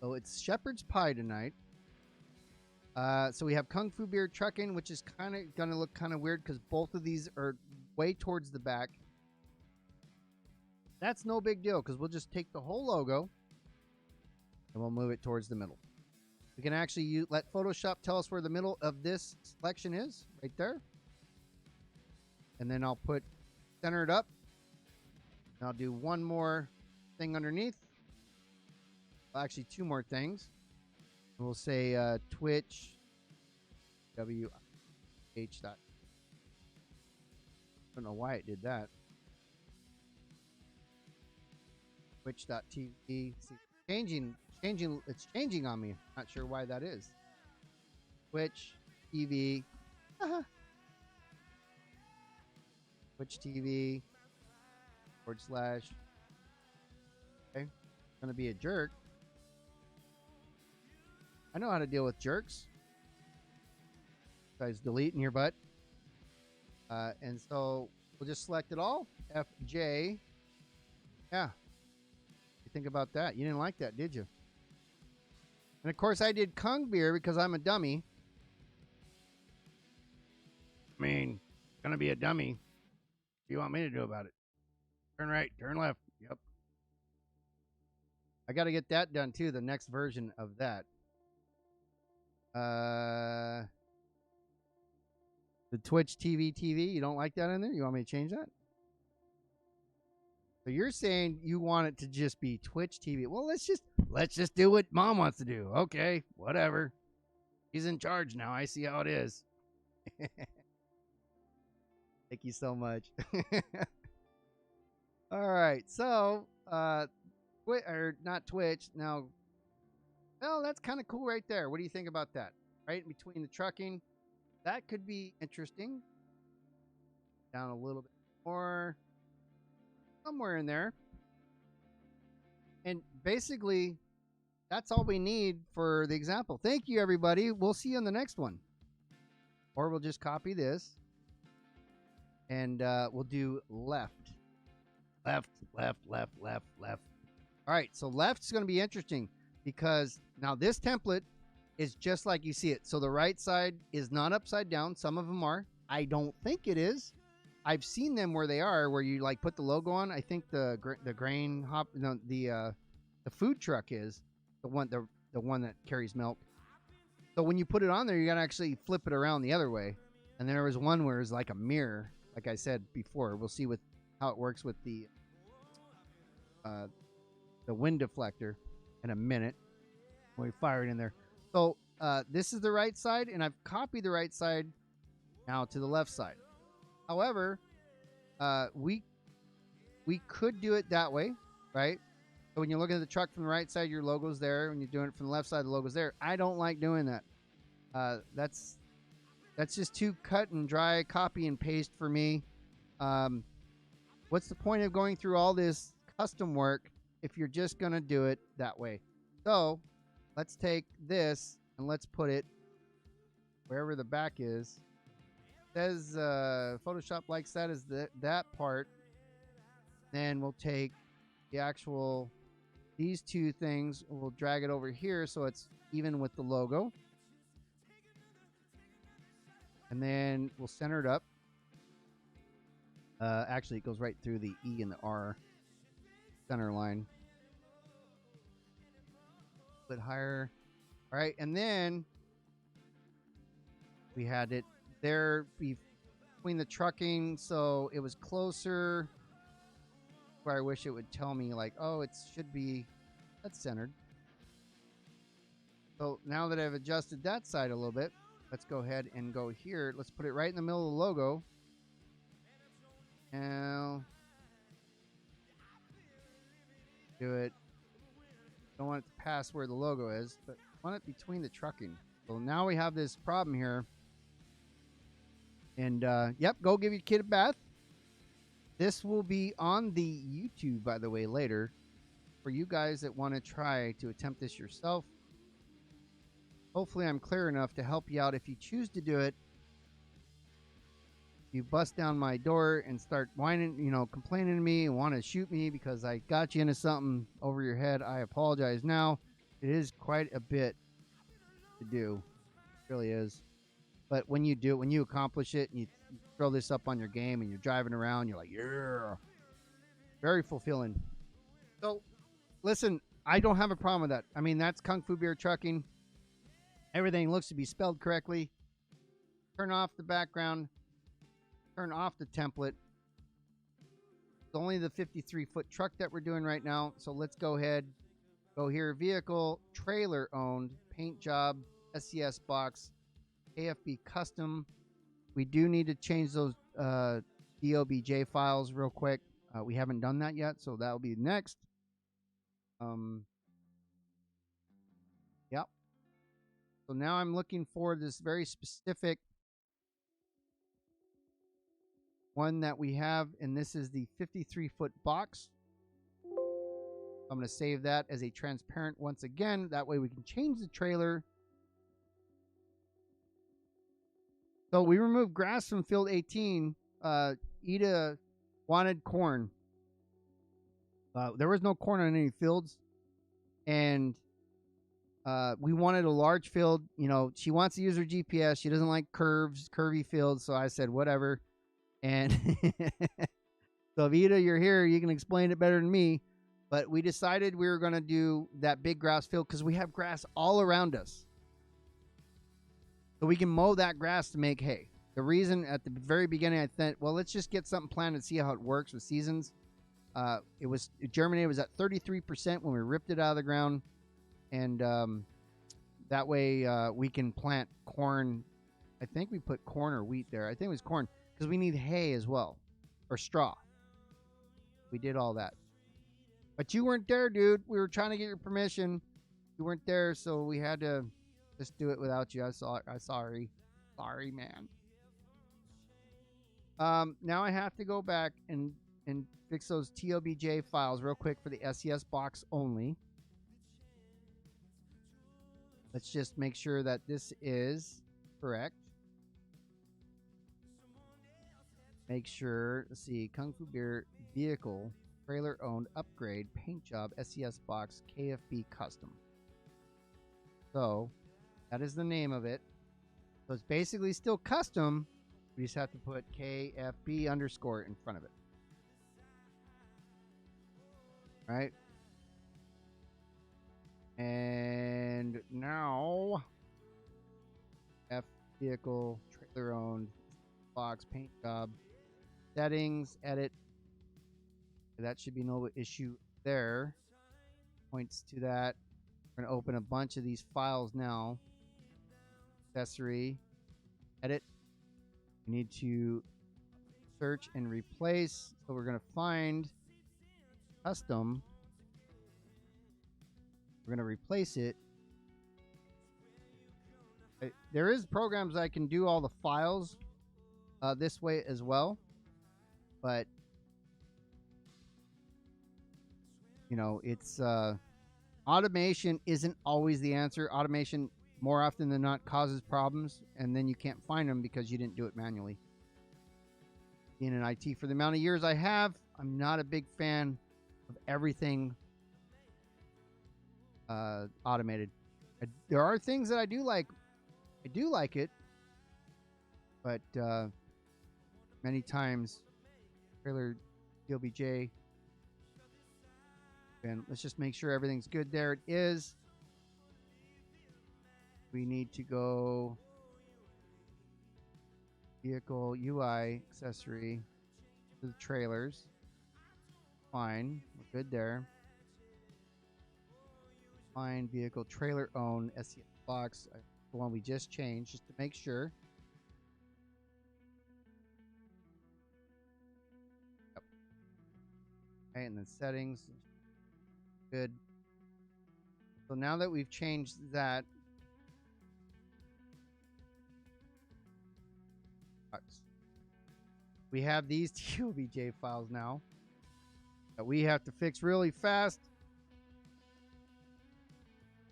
So it's shepherd's pie tonight. So we have Kung Fu Beer Trucking, which is kind of going to look kind of weird because both of these are way towards the back. That's no big deal because we'll just take the whole logo and we'll move it towards the middle. We can actually let Photoshop tell us where the middle of this selection is, right there. And then I'll put center it up. And I'll do one more thing underneath. Well, actually, two more things. We'll say Twitch WH. I don't know why it did that. Twitch.tv. See, it's changing on me. Not sure why that is. Twitch TV. Twitch TV / okay. Gonna be a jerk. I know how to deal with jerks. Guys, deleting your butt. And so we'll just select it all. FJ. Yeah. You think about that? You didn't like that, did you? And of course, I did Kung Beer because I'm a dummy. I mean, gonna be a dummy. What do you want me to do about it? Turn right, turn left. Yep. I got to get that done too. The next version of that. The Twitch TV. You don't like that in there? You want me to change that? So you're saying you want it to just be Twitch TV. Well, let's just do what Mom wants to do. Okay, whatever. She's in charge now. I see how it is. Thank you so much. All right, so not Twitch. Now, well, that's kind of cool right there. What do you think about that? Right in between the trucking, that could be interesting. Down a little bit more, somewhere in there. And basically, that's all we need for the example. Thank you, everybody. We'll see you on the next one. Or we'll just copy this. And we'll do left. Left. All right, so left is going to be interesting because now this template is just like you see it. So the right side is not upside down. Some of them are. I don't think it is. I've seen them where they are, where you like put the logo on. I think the grain hop, no, the food truck is the one that carries milk. So when you put it on there, you got to actually flip it around the other way. And there was one where it's like a mirror, like I said before. We'll see how it works with the wind deflector in a minute when we fire it in there. So this is the right side, and I've copied the right side now to the left side. However, we could do it that way, right? So when you're looking at the truck from the right side, your logo's there. When you're doing it from the left side, the logo's there. I don't like doing that. That's just too cut and dry, copy and paste for me. What's the point of going through all this custom work if you're just going to do it that way? So let's take this and let's put it wherever the back is. It says Photoshop likes that as that part. Then we'll take the actual, these two things, we'll drag it over here so it's even with the logo. And then we'll center it up. Actually, it goes right through the E and the R center line. A bit higher. All right, and then we had it there between the trucking, so it was closer. Where I wish it would tell me like, oh, it should be, that's centered. So now that I've adjusted that side a little bit, let's go ahead and go here. Let's put it right in the middle of the logo. Now, Do it. Don't want it to pass where the logo is, but want it between the trucking. So now we have this problem here. And yep, go give your kid a bath. This will be on the YouTube, by the way, later for you guys that want to try to attempt this yourself. Hopefully I'm clear enough to help you out. If you choose to do it, you bust down my door and start whining, complaining to me and want to shoot me because I got you into something over your head, I apologize now. It is quite a bit to do. It really is. But when you do it, when you accomplish it and you throw this up on your game and you're driving around, you're like, yeah. Very fulfilling. So, listen, I don't have a problem with that. I mean, that's Kung Fu Beer Trucking. Everything looks to be spelled correctly. Turn off the background. Turn off the template. It's only the 53-foot truck that we're doing right now. So let's go ahead. Go here. Vehicle, trailer owned, paint job, SCS box, AFB custom. We do need to change those DOBJ files real quick. We haven't done that yet, so that'll be next. Yep. So now I'm looking for this very specific one that we have, and this is the 53-foot box. I'm going to save that as a transparent once again. That way we can change the trailer. So we removed grass from field 18. Ida wanted corn. There was no corn on any fields. And we wanted a large field. She wants to use her GPS. She doesn't like curvy fields. So I said, whatever. And so if Ida, you're here, you can explain it better than me. But we decided we were going to do that big grass field because we have grass all around us. So we can mow that grass to make hay. The reason at the very beginning I thought, well, let's just get something planted and see how it works with seasons. It germinated was at 33% when we ripped it out of the ground. And that way we can plant corn. I think we put corn or wheat there. I think it was corn because we need hay as well, or straw. We did all that. But you weren't there, dude. We were trying to get your permission. You weren't there, so we had to just do it without you. I'm sorry. Sorry, man. Now I have to go back and fix those TOBJ files real quick for the SES box only. Let's just make sure that this is correct. Make sure, let's see, Kung Fu Beer vehicle, trailer owned, upgrade, paint job, SES box, KFB custom. So that is the name of it. So it's basically still custom. We just have to put KFB underscore in front of it. All right. And now F vehicle, trailer owned, box, paint job, settings, edit. That should be no issue there. Points to that. We're going to open a bunch of these files now. Accessory, edit. We need to search and replace. So we're going to find custom. We're going to replace it. There is programs I can do all the files this way as well. But, it's automation isn't always the answer. Automation, more often than not, causes problems, and then you can't find them because you didn't do it manually. Being in IT for the amount of years I have, I'm not a big fan of everything automated. There are things that I do like. I do like it, but many times, trailer DLBJ. And let's just make sure everything's good. There it is. We need to go vehicle UI accessory to the trailers. Fine, we're good there. Find vehicle trailer own SES box, the one we just changed, just to make sure. Yep. Okay, and then settings. Good. So now that we've changed that, we have these TOBJ files now that we have to fix really fast.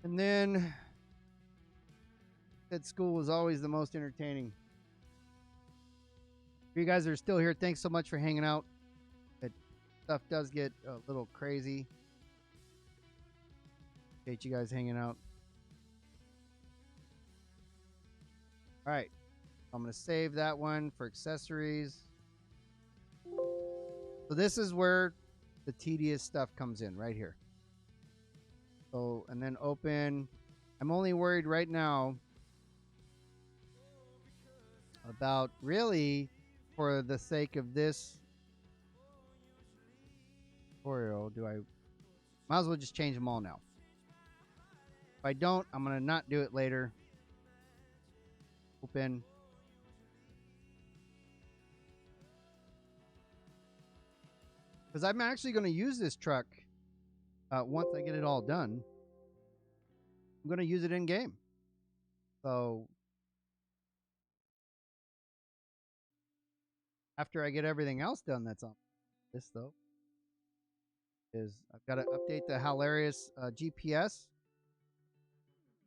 And then at school was always the most entertaining. If you guys are still here, thanks so much for hanging out. That stuff does get a little crazy. Appreciate you guys hanging out. All right. I'm going to save that one for accessories. So this is where the tedious stuff comes in right here. So, and then open. I'm only worried right now about, really, for the sake of this tutorial, might as well just change them all now. If I don't, I'm going to not do it later. Open. Because I'm actually going to use this truck once I get it all done. I'm going to use it in game. So after I get everything else done that's on this, though, is I've got to update the hilarious GPS.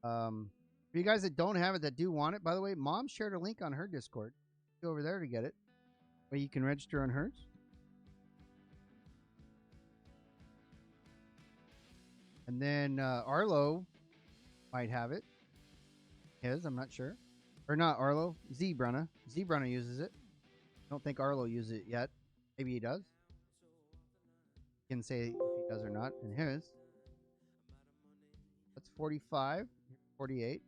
For you guys that don't have it, that do want it, by the way, Mom shared a link on her Discord. Go over there to get it. Where you can register on hers. And then Arlo might have it. His, I'm not sure. Or not Arlo. Zebrunna. Zebrunna uses it. I don't think Arlo uses it yet. Maybe he does. Can say if he does or not. And his. That's 45. 48.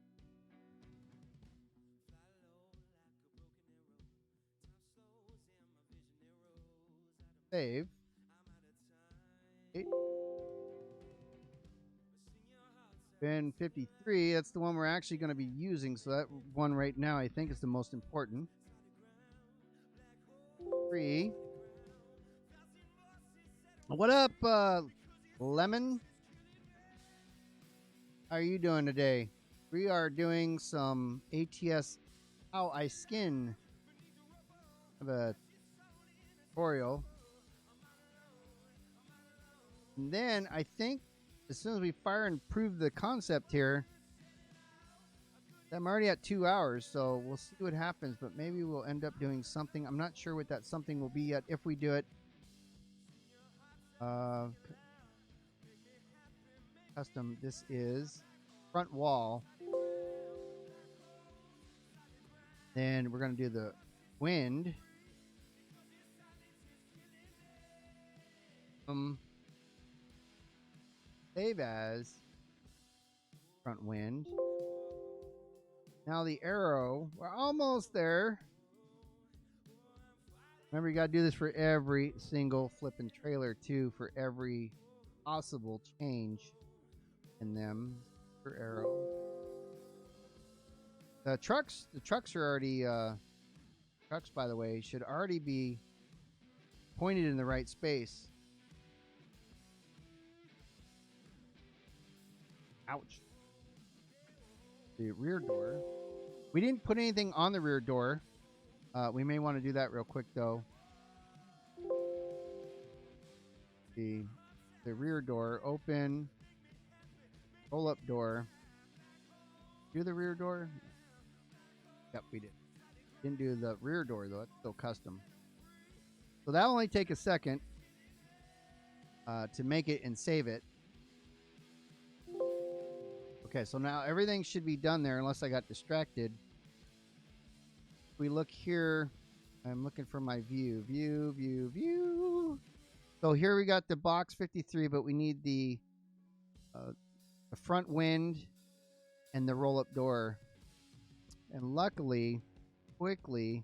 Save. 8. Bin 53, that's the one we're actually going to be using, so that one right now I think is the most important. 3. What up, Lemon? How are you doing today? We are doing some ATS How I Skin of a tutorial. And then I think as soon as we fire and prove the concept here, I'm already at 2 hours, so we'll see what happens, but maybe we'll end up doing something. I'm not sure what that something will be yet if we do it. Custom, this is front wall. Then we're going to do the wind. Save as front wind. Now the arrow, we're almost there. Remember, you got to do this for every single flipping trailer too, for every possible change in them for arrow. The trucks are already trucks, by the way, should already be pointed in the right space. Ouch. The rear door. We didn't put anything on the rear door. We may want to do that real quick, though. The rear door. Open. Roll up door. Do the rear door? Yep, we did. Didn't do the rear door, though. It's still custom. So that'll only take a second to make it and save it. Okay, so now everything should be done there unless I got distracted. If we look here, I'm looking for my view. View. So here we got the box 53, but we need the front wind and the roll-up door. And luckily, quickly,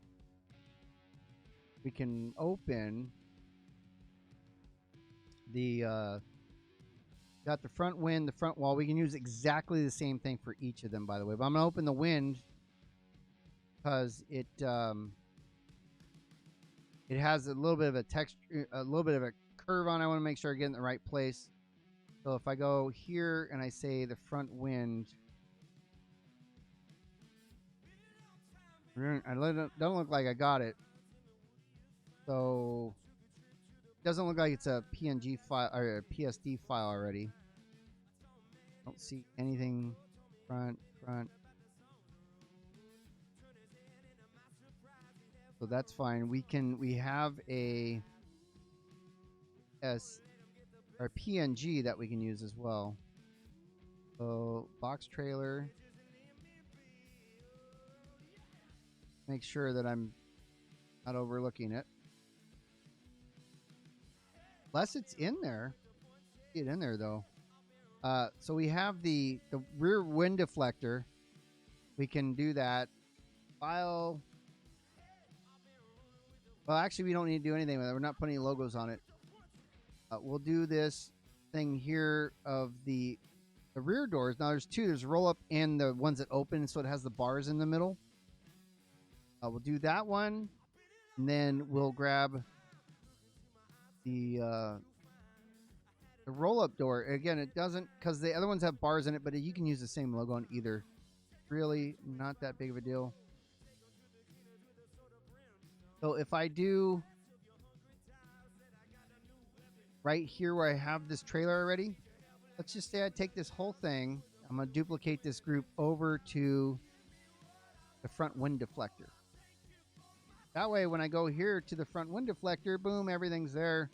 we can open the... got the front wind, the front wall. We can use exactly the same thing for each of them, by the way. But I'm going to open the wind because it has a little bit of a texture, a little bit of a curve on it. I want to make sure I get in the right place. So if I go here and I say the front wind, I don't look like I got it. So it doesn't look like it's a PNG file or a PSD file already. Don't see anything front. So that's fine. We have a S or PNG that we can use as well. So box trailer. Make sure that I'm not overlooking it. Unless it's in there. See it in there though. So we have the rear wind deflector. We can do that. File. Well, actually, we don't need to do anything with it. We're not putting any logos on it. We'll do this thing here of the rear doors. Now, there's two. There's roll up and the ones that open, so it has the bars in the middle. We'll do that one, and then we'll grab the roll-up door. Again, it doesn't, because the other ones have bars in it, but you can use the same logo on either. Really not that big of a deal. So if I do right here where I have this trailer already, let's just say I take this whole thing. I'm going to duplicate this group over to the front wind deflector. That way, when I go here to the front wind deflector, boom, everything's there.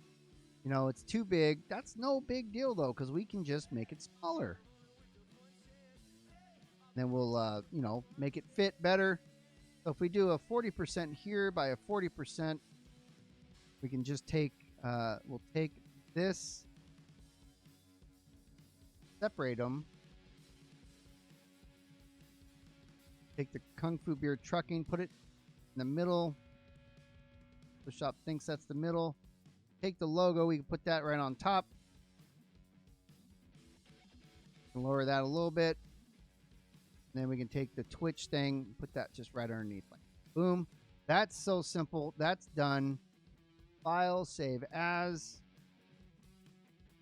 You know, it's too big. That's no big deal, though, because we can just make it smaller. Then we'll, you know, make it fit better. So if we do a 40% here by a 40%, we can just take, we'll take this, separate them. Take the Kung Fu Beer Trucking, put it in the middle. The shop thinks that's the middle. Take the logo, we can put that right on top. Lower that a little bit. And then we can take the Twitch thing, put that just right underneath. Like, boom. That's so simple. That's done. File, save as.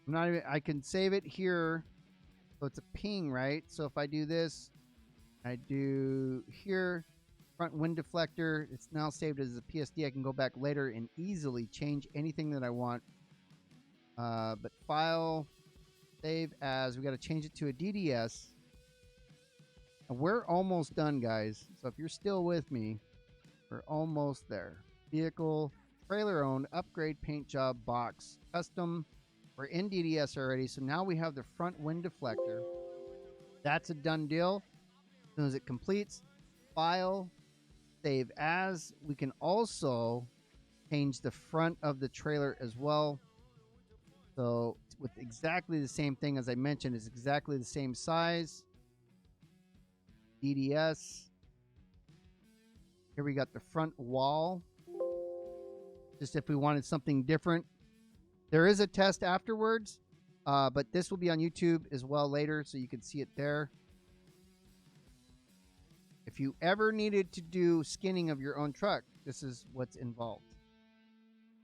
I'm not even, I can save it here. So it's a ping, right? So if I do this, I do here, front wind deflector. It's now saved as a PSD. I can go back later and easily change anything that I want. But file, save as. We got to change it to a DDS. And we're almost done, guys. So if you're still with me, we're almost there. Vehicle, trailer owned, upgrade paint job, box, custom. We're in DDS already. So now we have the front wind deflector. That's a done deal. As soon as it completes, file, save as. We can also change the front of the trailer as well. So with exactly the same thing as I mentioned, it's exactly the same size. DDS. Here we got the front wall. Just if we wanted something different. There is a test afterwards, but this will be on YouTube as well later, so you can see it there. If you ever needed to do skinning of your own truck, this is what's involved.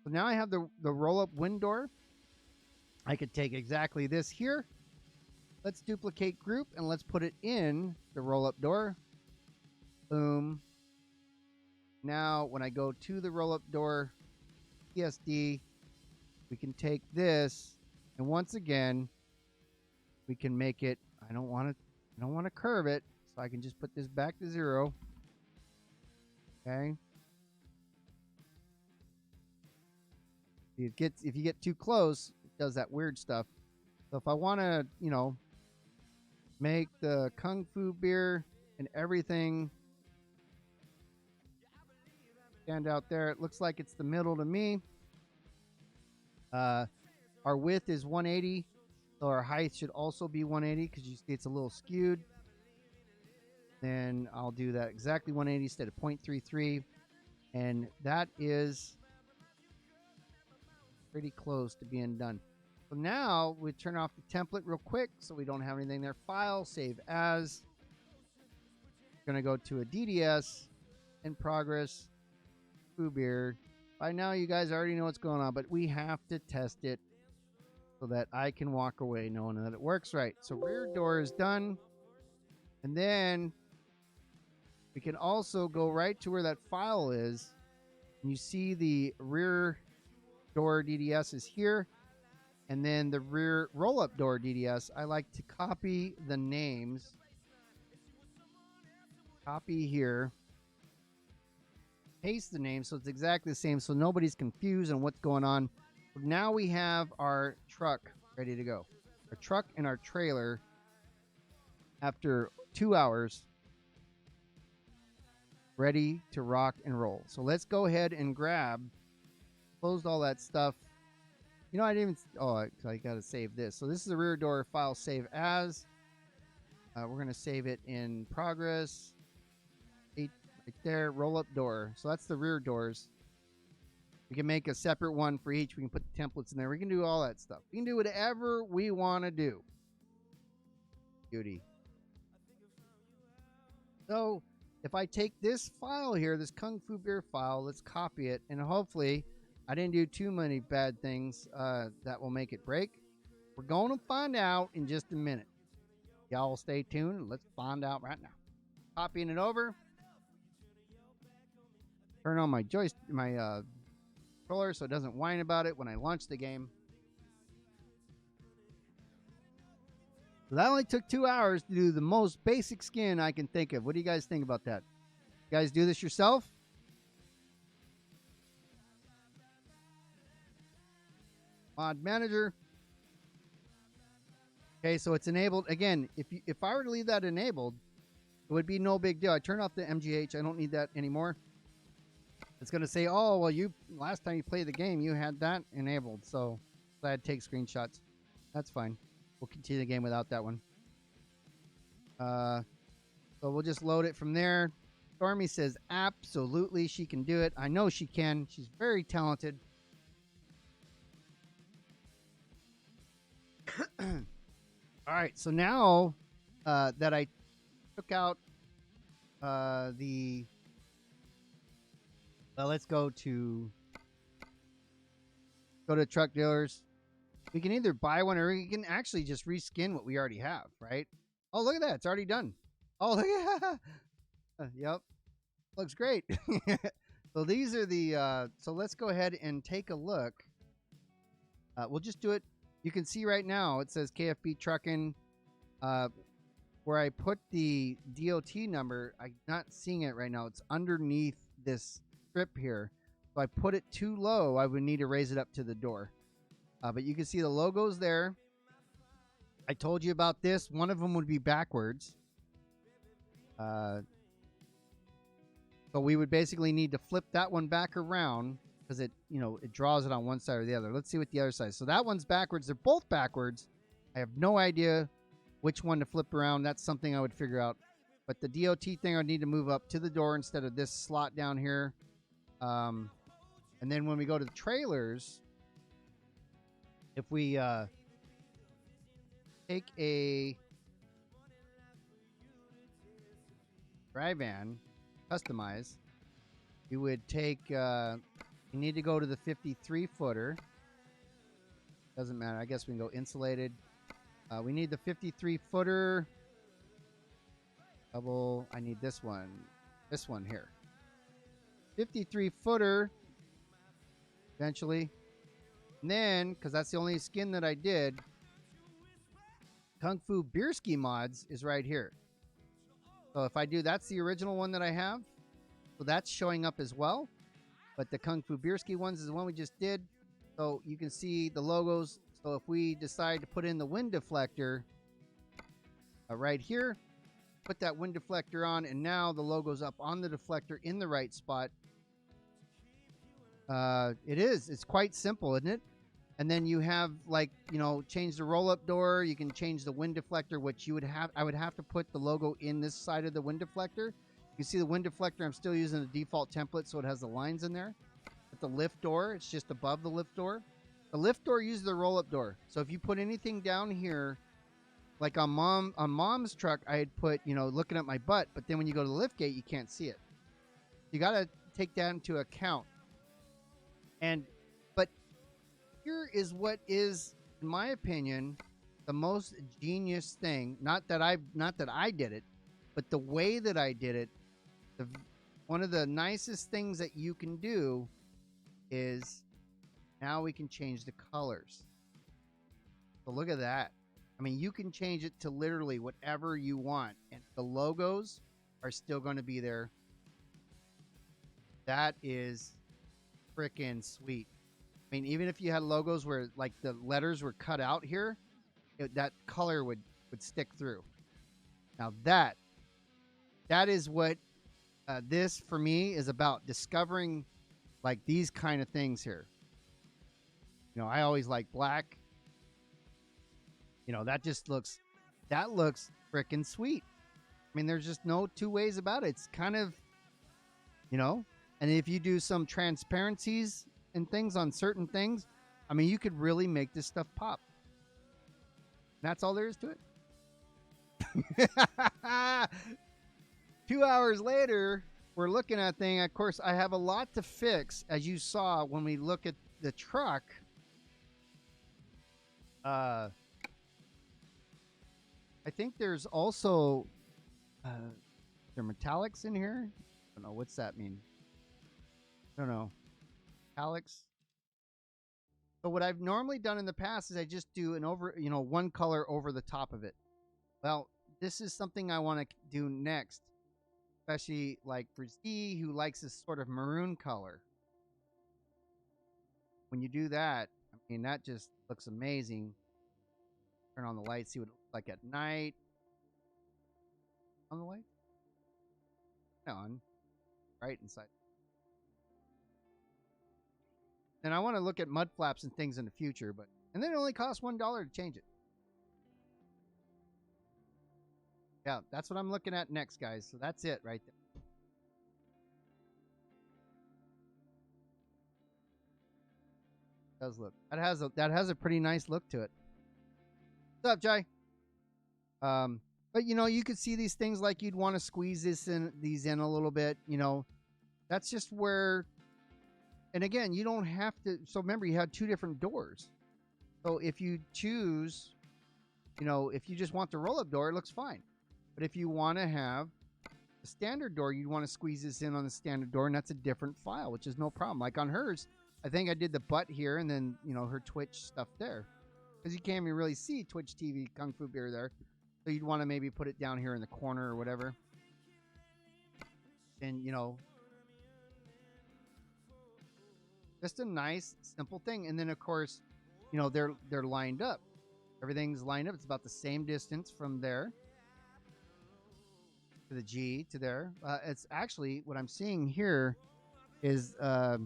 So now I have the roll-up wind door. I could take exactly this here. Let's duplicate group and let's put it in the roll-up door. Boom. Now when I go to the roll-up door PSD, we can take this and once again we can make it, I don't want to curve it, so I can just put this back to 0. Okay. If you get too close, it does that weird stuff. So if I want to, you know, make the Kung Fu Beer and everything stand out there, it looks like it's the middle to me. Our width is 180, so our height should also be 180 because you see it's a little skewed. Then I'll do that exactly 180 instead of 0.33, and that is pretty close to being done. So now we turn off the template real quick so we don't have anything there. File, save as. Going to go to a DDS, in progress, Foo Beer. By now you guys already know what's going on, but we have to test it. so that I can walk away knowing that it works right. So rear door is done. And then we can also go right to where that file is. And you see the rear door DDS is here. And then the rear roll-up door DDS, I like to copy the names. Copy here. Paste the name so it's exactly the same so nobody's confused on what's going on. Now we have our truck ready to go. Our truck and our trailer, after 2 hours, ready to rock and roll. So let's go ahead and grab, closed all that stuff. You know, I didn't even, I got to save this. So this is the rear door file save as. We're going to save it in progress. Right there, roll up door. So that's the rear doors. We can make a separate one for each. We can put the templates in there. We can do all that stuff. We can do whatever we want to do. Beauty. So if I take this file here, this Kung Fu Beer file, let's copy it. And hopefully I didn't do too many bad things that will make it break. We're going to find out in just a minute. Y'all stay tuned. Let's find out right now. Copying it over. Turn on my controller so it doesn't whine about it when I launch the game. So that only took 2 hours to do the most basic skin I can think of. What do you guys think about that? You guys do this yourself? Mod manager. Okay, so it's enabled. Again, if I were to leave that enabled, it would be no big deal. I turn off the MGH. I don't need that anymore. It's going to say, oh, well, last time you played the game, you had that enabled. So I had to take screenshots. That's fine. We'll continue the game without that one. So we'll just load it from there. Stormy says, absolutely, she can do it. I know she can. She's very talented. All right, so now that I took out let's go to truck dealers. We can either buy one or we can actually just reskin what we already have, right? Oh, look at that. It's already done. Oh, look at that. Yep. Looks great. So these are the, so let's go ahead and take a look. We'll just do it. You can see right now it says KFB Trucking. Where I put the DOT number, I'm not seeing it right now. It's underneath this strip here. If I put it too low, I would need to raise it up to the door. But you can see the logos there. I told you about this. One of them would be backwards. So we would basically need to flip that one back around because it draws it on one side or the other. Let's see what the other side is. So that one's backwards. They're both backwards. I have no idea which one to flip around. That's something I would figure out. But the DOT thing I would need to move up to the door instead of this slot down here. And then when we go to the trailers, if we take a dry van, customize, you would take, you need to go to the 53 footer. Doesn't matter. I guess we can go insulated. We need the 53 footer. Double. I need this one. This one here. 53 footer. Eventually. And then, because that's the only skin that I did, Kung Fu Beerski Mods is right here. So if I do, that's the original one that I have. So that's showing up as well. But the Kung Fu Beerski ones is the one we just did. So you can see the logos. So if we decide to put in the wind deflector right here, put that wind deflector on, and now the logo's up on the deflector in the right spot. It's quite simple, isn't it? And then you have, like, change the roll-up door. You can change the wind deflector, which I would have to put the logo in this side of the wind deflector. You see the wind deflector, I'm still using the default template, so it has the lines in there. But the lift door, it's just above the lift door. The lift door uses the roll-up door. So if you put anything down here, like on mom's truck, I had put, looking at my butt, but then when you go to the lift gate, you can't see it. You got to take that into account. But here is what is in my opinion, the most genius thing, not that I did it, but the way that I did it, one of the nicest things that you can do is now we can change the colors. So look at that. I mean, you can change it to literally whatever you want, and the logos are still going to be there. That is freaking sweet. I mean, even if you had logos where like the letters were cut out here, that color would stick through. Now that is what this for me is about, discovering like these kind of things here. You know, I always like black. You know, that looks freaking sweet. I mean, there's just no two ways about it. It's kind of, you know, and if you do some transparencies and things on certain things, I mean, you could really make this stuff pop. That's all there is to it. 2 hours later, we're looking at thing. Of course, I have a lot to fix, as you saw when we look at the truck. I think there's also there metallics in here. I don't know, what's that mean? I don't know. Metallics. But what I've normally done in the past is I just do one color over the top of it. Well, this is something I want to do next, especially like for Z, who likes this sort of maroon color. When you do that, I mean, that just looks amazing. Turn on the light, see what it looks like at night. On the light? On. Right inside. And I want to look at mud flaps and things in the future, and then it only costs $1 to change it. Yeah, that's what I'm looking at next, guys. So that's it right there. It does look. That has a pretty nice look to it. What's up, Jay? But you know, you could see these things like you'd want to squeeze these in a little bit. You know, that's just where. And again, you don't have to. So remember, you had 2 different doors. So if you choose, you know, if you just want the roll-up door, it looks fine. But if you want to have the standard door, you'd want to squeeze this in on the standard door, and that's a different file, which is no problem. Like on hers, I think I did the butt here, and then, you know, her Twitch stuff there. Because you can't even really see Twitch TV Kung Fu Beer there. So you'd want to maybe put it down here in the corner or whatever. And, you know, just a nice, simple thing. And then, of course, you know, they're lined up. Everything's lined up. It's about the same distance from there to the G to there. It's actually, what I'm seeing here is, why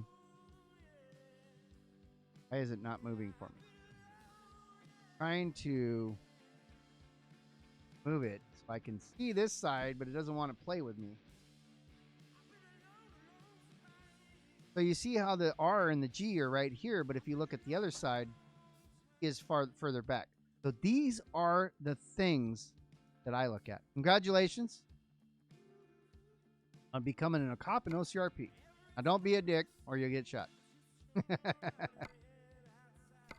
is it not moving for me? Trying to move it so I can see this side, but it doesn't want to play with me. So you see how the R and the G are right here, but if you look at the other side, is further back. So these are the things that I look at. Congratulations on becoming a cop in OCRP. Now don't be a dick or you'll get shot.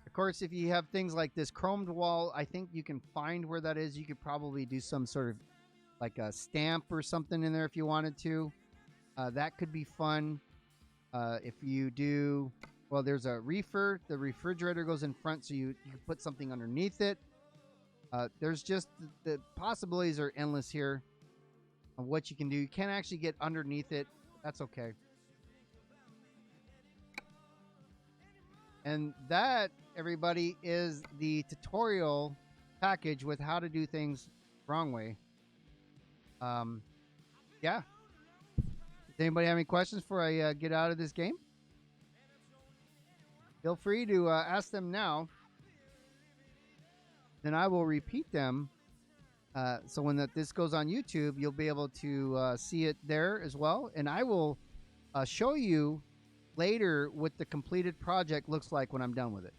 Of course, if you have things like this chromed wall, I think you can find where that is. You could probably do some sort of like a stamp or something in there if you wanted to. That could be fun. If you do, well, there's a reefer. The refrigerator goes in front, so you can put something underneath it. There's just the possibilities are endless here of what you can do. You can't actually get underneath it. That's okay. And that, everybody, is the tutorial package with how to do things wrong way. Yeah. Does anybody have any questions before I get out of this game? Feel free to ask them now. Then I will repeat them. So when this goes on YouTube, you'll be able to see it there as well. And I will show you later what the completed project looks like when I'm done with it.